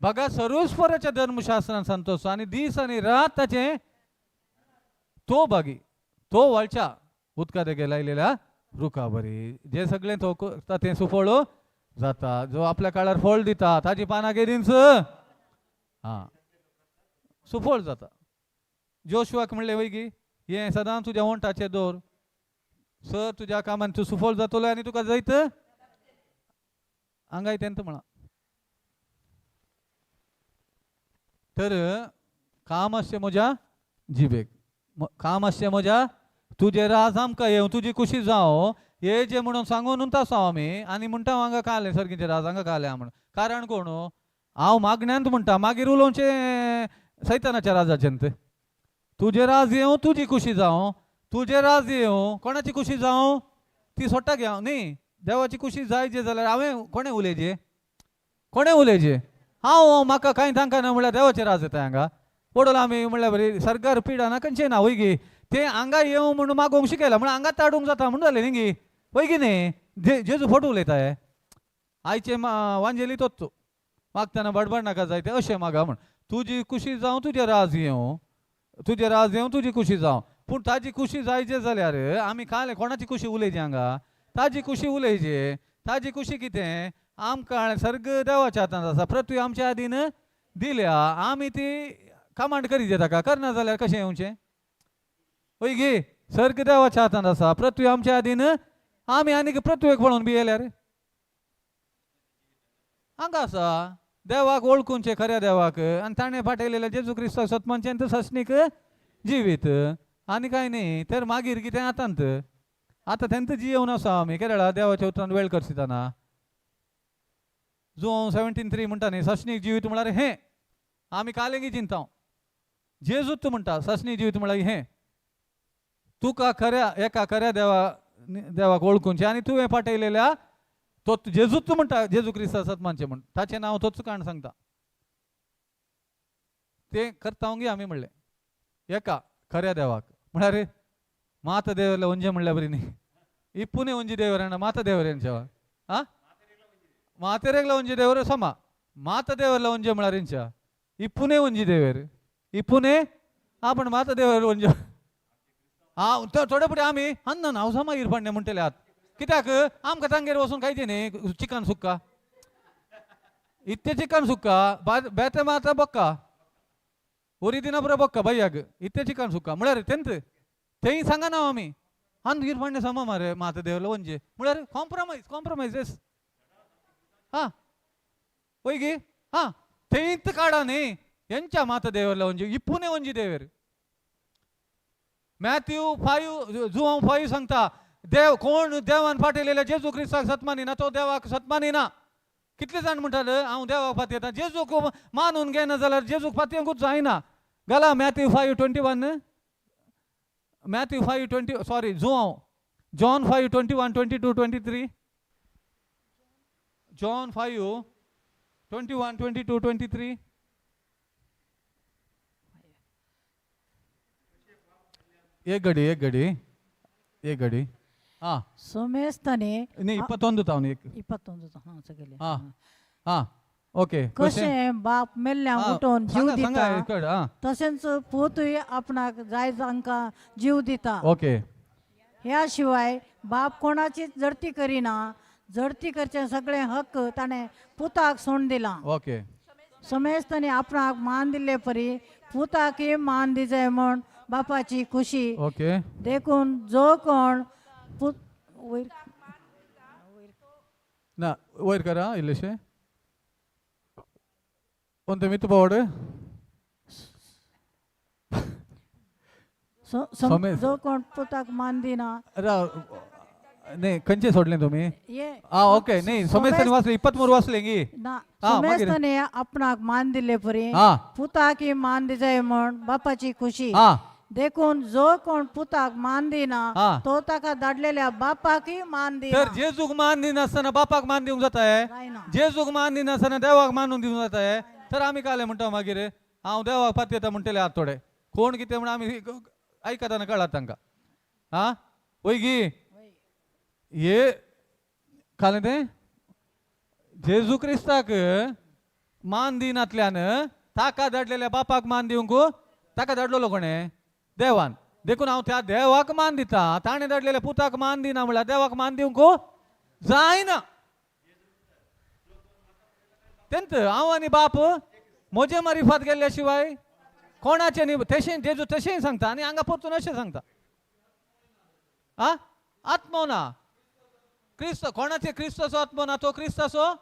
बघा सर्वेश्वराच्या धर्मशास्त्रान संतोष आनी दीस आनी रात ताचें तो बागी तो वळच्या उदका देगे लायलेल्या रुखा बरी जे सगळें तो तें सुफळ जाता जो आपल्या काळार फळ दिता ताजी पानां गेलींच हा सुफळ जाता जोशुआक म्हणलें वय गी हें सदां तुज्या वंटाचेर दवर सर तुज्या कामान तूं सुफळ जातलो आनी तुका जायत हांगाय तेंत म्हणा तर काम आसचें म्हज्या जिबेक काम आसचें म्हज्या तुजे राज आमकां येवं तुजी कुशी जावं हे जे म्हणून सांगून उंतासो आमी आनी म्हणटा हांगा काले सर्गीचे राज हांगा काले म्हण कारण कोण हांव मागण्यांत म्हणटा मागीर उलोवचें सैतानाच्या राजाचेंत तुजे राज येवं तुजी कुशी जावं तुजे राज येवं कोणाची कुशी जावं ती सोडटा घे हांव न्ही देवाची कुशी जायचे जाल्यार हांवें कोणें उलयचें हांव म्हाका कांय तांकां ना म्हळ्यार देवाचे राज येता हांगा पडलो आमी म्हणल्यार बरी सरकार पिडा ना खंयचें ना वय गी ते हांगा येवं म्हणून मागोवंक शिकयला म्हणून हांगा ताडूंक जाता म्हणून जालें न्ही गी वय गी न्ही जेजू फोटो उलयताय आयचे वांजेली तोच मागतना बडबड नाका जाय ते अशें मागा म्हण तुजी कुशी जावं तुजे राज येवं तुजी कुशी जावं पूण ताजी कुशी जायचे जाल्यार आमी काले कोणाची कुशी उलयची हांगा ताजी कुशी उलयचे ताजी कुशी कितें आमकां सर्ग देवाच्या हातांत आसा पृथ्वी आमच्या आदीन दिल्या आमी ती कमांड करीचे ताका करना जाल्यार कशें येवचें वय गे सर्ग देवाच्या हातांत आसा पृथ्वी आमच्या आदीन आमी आनीक पृथ्वेक पळोवन बी येयल्यार हांगा आसा देवाक वळखूंचे खऱ्या देवाक आनी ताणें फाटयलेल्या जेजू क्रिस्ताक सत्मांचें ससनीक जिवीत आनी कांय न्ही तर मागीर कितें आतांत आतां तेंत जियेवन आसा आमी केरळा देवाच्या उतरान वेळ करसिताना जो 17:3 म्हणटा न्ही ससनीक जिवीत म्हळ्यार हें आमी कालेंगी चिंताव जेजूत म्हणटा ससनीक जिवीत म्हळ्यार हें तुका एका खऱ्या देवाक वळखूंचें आनी तुवें फाटयलेल्या तो जेजूच म्हणटा जेजू क्रिस्ता सत्मांचें म्हण ताचें नांव तोच काण सांगता तें करता गी आमी म्हणलें एका खऱ्या देवाक म्हळ्यार मात देवरले onje म्हणल्यार बरी न्ही इप्पुने onje देवराना मात देवरेंच्या आ मातेरेगला onje देवर समा मात देवरला onje म्हळ्यार इंच्या इप्पुने onje देवर इप्पुने आपण मात देवर onje थोडे पुढे आमी अन्न हांव समा इरपण्णे म्हणटले आत कित्याक आमकां तांगेर वचून खायचें न्ही चिकन सुक्का इतकें चिकन सुक्का बेते माता बक्का उरी दिना बरं बघ का भैयाग इथे ठिकाण सुका म्हळ्यार तेंत तेही सांगा ना आम्ही अंधगीर पांडे समा मारे माता देवला म्हणजे म्हळ्यार कॉम्प्रोमाइज येस हा होय गे हा तेंत काढा न्ही यांच्या माता देवला म्हणजे इपुने वंजी देवेर मॅथ्यू 5 जुवांव 5 सांगता देव कोण देवान फाटलेल्या जेजू ख्रिस्ताक सतमानी ना तो देवाक सतमानी ना कितले जाण म्हणटात हांव देवाक फाती येता जेजूक मानून घेना जाल्यार जेजूक फातयेंकूच जायना घाला मॅथ्यू 5:21 मॅथ्यू 5:20 सॉरी जुवांव जॉन 5:21 22 23 जॉन 5:21 22 23 एक घडी ಹಾ ಸೋಮೇಸ್ತನೆ ನೀ 21 ತಾವನಿ 21 ಹಾ ಸಗले ಹಾ ಹಾ ओके कशे बाप मेल्ल्या उठून जीव दिता हा तसेच पोतूय आपणाक जाय जांका जीव दिता ओके ह्या शिवाय बाप कोणाचीच जडती करिना जडती करचे सगळे हक्क ताणे पुताक सोडून दिला ओके समेस्तने आपणाक मान दिले परी पुताकय मान दिजे म्हण बापाची खुशी ओके देखून जो कोण ना वयर करा इल्लेशे कोणते मी तुपावड जो कोण पुताक मान दिना नाही खंयचे सोडले तुम्ही हा ओके नाही समेस्तने वाचले 23 वाचले गी ना समेस्तने आपणाक मान दिले परी हा पुताकी मान दिजे म्हण बापाची खुशी हा देखून जो कोण पुताक मान दिना हा. तो ताका धाडलेल्या बापाकी मान दिना तर जेजूक मान दिनासतना बापाक मान दिवंक जाताय जायना. जेजूक मान दिनासतना देवाक मानून दिवंक जाताय तर आम्ही काले म्हणतो मागीर हांव देवाक फाती येता म्हणटले आत थोडे कोण कितें म्हण आमी आयकताना कळात तांकां हा वय गी हे काले ते जेजू क्रिस्ताक मान दिनातल्यान ताका धाडलेल्या बापाक मान दिवंक ताका धाडलो कोणे देवान देखून हांव त्या देवाक मान दिता ताणे धाडलेल्या पुताक मान दिना म्हळ्यार देवाक मान दिवंक जायना तेंत हांव आनी बाप म्हजे मारिफात गेल्ल्या शिवाय कोणाचे न्ही तशें जेजू तशेंय सांगता आनी हांगा परतून अशें सांगता आ आत्मो ना क्रिस्त कोणाचे क्रिस्ताचो आत्मो ना तो क्रिस्ताचो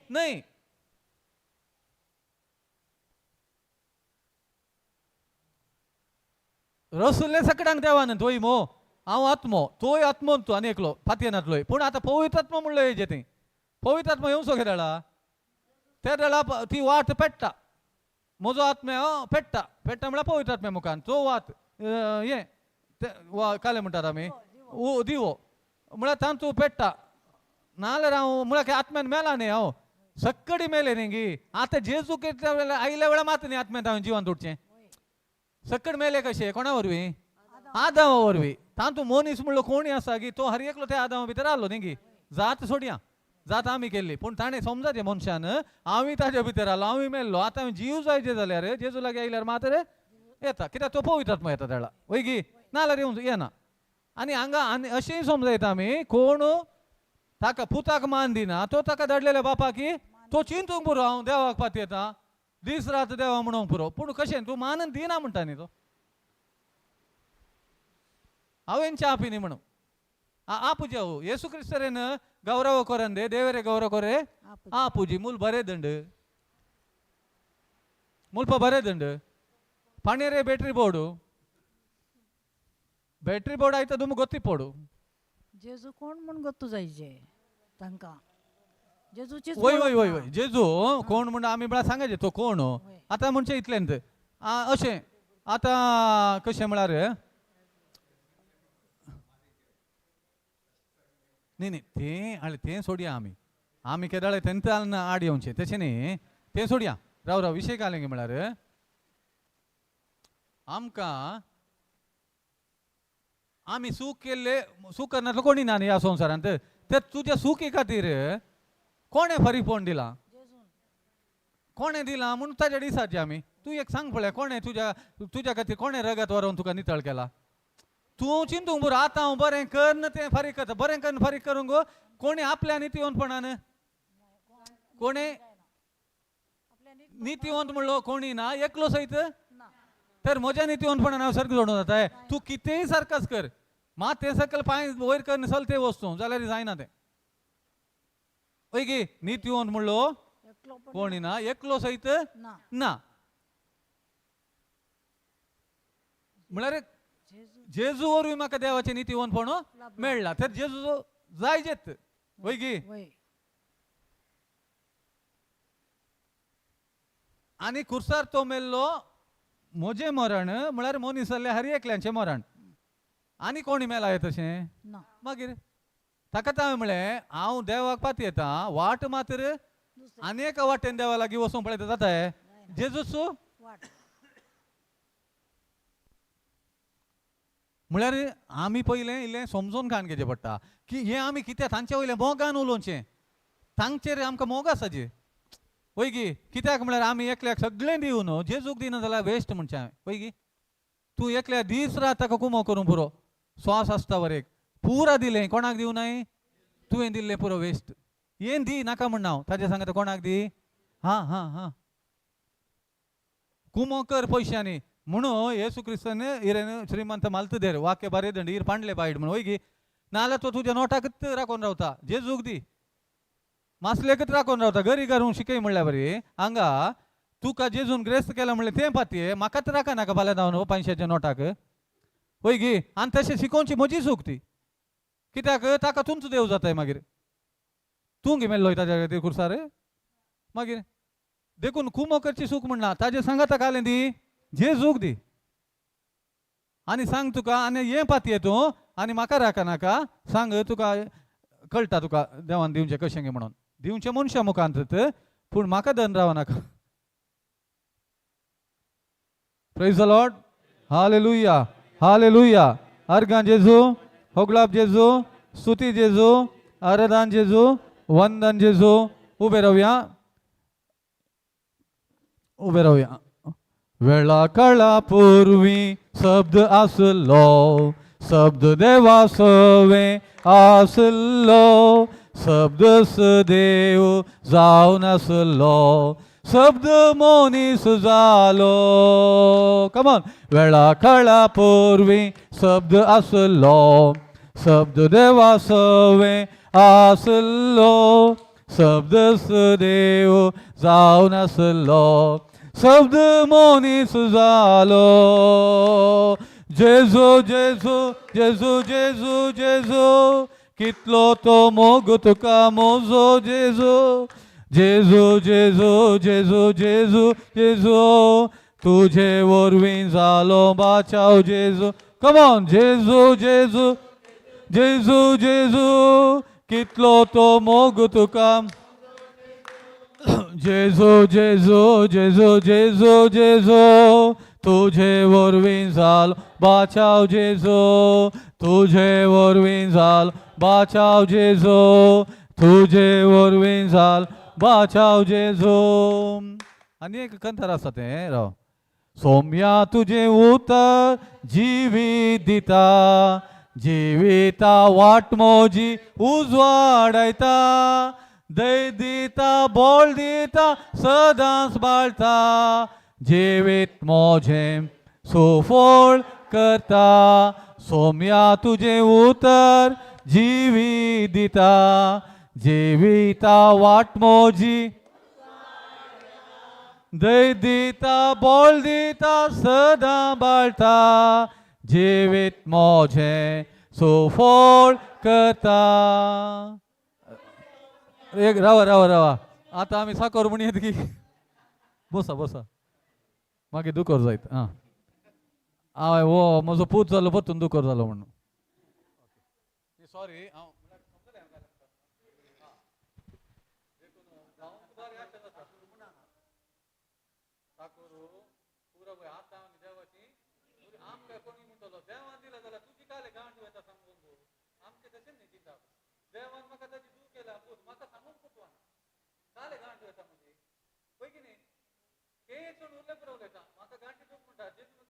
न्हय रसुल्ले सकडांक देवान तोय मो हांव आत्मो तोय आत्मो तूं आनी एकलो फातयेनातलोय पूण आतां पवित्र आत्मो म्हणलो हेजे थंय पवित्र आत्मो येवचो घे दाळा त्या दाळा ती वाट पेट्टा म्हजो आत्म्या पेट्टा पेट्टा म्हळ्यार पवित्र आत्म्या मुखान तो वात हे काले म्हणटात आमी दिवो म्हळ्यार तांतू पेट्टा नाल्यार हांव म्हळ्यार आत्म्यान मेला न्ही हांव सक्कडी मेले न्ही गी आतां जेजू आयल्या वेळा मात न्ही आत्म्यात हांवें जिवन उठचें सक्कड मेले कशे कोणा वरवीं आदामा वरवीं तांतू मनीस म्हणलो कोणी आसा की तो हर एकलो त्या आदामा भितर आसलो न्ही गी जात सोडया जात आमी केल्ली पूण ताणें समजाचें मनशान हांवूय ताच्या भितर आलो हांवूय मेल्लो आतां जीव जायचे जाल्यार जेजू लागीं आयल्यार मात येता कित्याक तो पवित्र आत्मा येता तेळा वय गी नाल्यार येना आनी हांगा आनी अशेंय समजयता आमी कोण ताका पुताक मान दिना तो ताका धाडलेल्या बापाक तो चिंतूंक पुरो हांव देवाक फाती येता दीस रात देवा म्हणूंक पुरो पूण कशें तूं मानन दिना म्हणटा न्ही तो हांवें च्या पिनी म्हणून आ पूजा हो येसू क्रिस्तरेन गौरव कोरंदे देवरे गौरव कोरे आ पूजी मूल बरे दंड मुಲ್ಪ बरे दंड पाणीरे बैटरी बोर्ड आयता तुम गोत्ती पोडू जेजू कोण म्हण गोत्तू जायचे तांकां जेजूची वय वय वय वय जेजू कोण म्हण आमी म्हळ्यार सांगायचे तो कोण आतां म्हणचे इतलेंत अशें आतां कशें म्हळ्यार न्ही न्ही तें सोडया आमी केदाळे तेंत आड येवचें तशें न्ही तें सोडया राव विशय काय गे म्हळ्यार आमकां आमी सूख केल्ले सूख करनातलो कोणी ना न्ही ह्या संवसारांत ते तुज्या सुखी खातीर कोणे फरीकपण दिला कोणे दिला म्हणून ताच्या दिसाचे आमी तूं एक सांग पळय कोणे तुज्या खातीर कोणे रगत व्हरोन तुका नितळ केला तूं चिंतूंक पुरो आतां हांव बरें करन तें फारीक करता बरें करन फारीक करूंक कोणी आपल्या नितीवंतपणान कोणे नितीवंत म्हणलो कोणी ना एकलो सयत तर म्हज्या नितीवंतपणान हांव सारको जोडून जाता है तूं कितेंय सारकस कर मात ते सकल पांय वयर कर चल ते वस्तू जाल्यार जायना तें पळय गे नितीवंत म्हणलो एकलो पण कोणी ना एकलो सहित ना ना म्हळ्यार जेजू वरवीं म्हाका देवाचें नितीवंतपण मेळ्ळा तर जेजू जायजेत वय गे वय आनी खुर्सार तो मेल्लो म्हजें मरण म्हळ्यार मनीस हर एकल्याचें मरण आनी कोणी मेलाय तशें ना मागीर ताका हांवें म्हळें हांव देवाक पाती येता वाट मात्र आनी एका वाटेन देवा लागीं वचूंक पळयता जाताय जेजूच वाट म्हळ्यार आमी पयलें इल्लें समजून घाण घेवचें पडटा की हें आमी कित्याक तांचे वयलें मोगान उलोवचें तांचेर आमकां मोग आसा जे पळय गी कित्याक म्हळ्यार आमी एकल्याक सगळें दिवन जेजूक दिना जाल्यार वेस्ट म्हणचें हांवें पळय गी तूं एकल्या दीस रात ताका कुमो करूं पुरो स्वास आसता वरेक पुरा दिलें कोणाक दिवनाय तुवें दिल्लें पुरो वेस्ट हें दी नाका म्हण हांव ताजे सांगता कोणाक दी हां हां हां कुमो कर पयशांनी म्हणून येसू क्रिस्तन इरेन श्रीमंत मालतदेर वाक्य बारे दंड इर पांडले बायड म्हणून वय गी नाल्यार तो तुज्या नोटाकच राखून रावता जेजूक दी मासलेकच राखून रावता घरी घरून शिकय म्हणल्यार बरी हांगा तुका जेजून ग्रेस्त केला म्हणलें तें पातये म्हाकाच राखा नाका फाल्यां जावन 500च्या नोटाक वय गी आनी तशें शिकोवची म्हजी चूक ती कित्याक ताका तुमचो देव जाताय मागीर तूं घे मेल्लोय ताज्या खातीर खुर्सार मागीर देखून कुमो करची सूख म्हणना ताजे सांगाता कालें दी जेजूक दी आनी सांग तुका आनी हें पातये तूं आनी म्हाका राखा नाका सांग तुका कळटा तुका देवान दिवचें कशें गे म्हणून दिवचें मनशा मुखांत पूण म्हाका धन रावं नाका praise the lord hallelujah hallelujah अर्गां जेजू होगलाप जेजू स्तुती जेजू आराधन जेजू वंदन जेजू उबे रावया उबे रावया वेळा काळा पूर्वी शब्द आसलो शब्द देवा सवे आसलो शब्द देव जावन आसलो शब्द मनीस जालो कमॉन वेळा काळा पूर्वी शब्द आसलो शब्द देवा सवे आसलो शब्द देव जावन आसलो शब्द मनीस जालो जेजू जेजू जेजू जेजू जेजू कितलो तो मोग तुका मोजो जेजू जेजू जेजू जेजू जेजू जेजू तुझे वरवीं जालो बाचाव जेजू कमॉन जेजू जेजू जेजू जेजू कितलो तो मोग तुका जेजू जेजू जेजू जेजू जेजू तुझे वरवीं जालो बाचाव जेजू तुझे वरवीं जालो बाचाव जेजू तुझे वरवीं जालो बाचाव जेजू आनी एक कंथार आसा तें राव सोम्या तुझे उतर जिवीत दिता जिविता वाट मोजी उजवाडायता दय दिता बोल दिता सदांच बाळता जिवीत मोजें सुफोळ करता सोम्या तुझे उतर जिवीत दिता जिविता वाट मोजी दय दिता बोल दिता सदां बाळता जिवीत मोजें सुफोळ करता एक रावा रावा रावा आता आमी साकर म्हण येत की बसा बसा मागीर दुकर जायत आं हय वो म्हजो पूत जालो परतून दुकर जालो म्हणून सॉरी हांव देवान म्हाका ताची दूर केला म्हाका सांगून पुतवान काले गांठ येता म्हणजे पळय की न्ही केच उरले पुरवले म्हाका गांठी दूख म्हणटा जेजून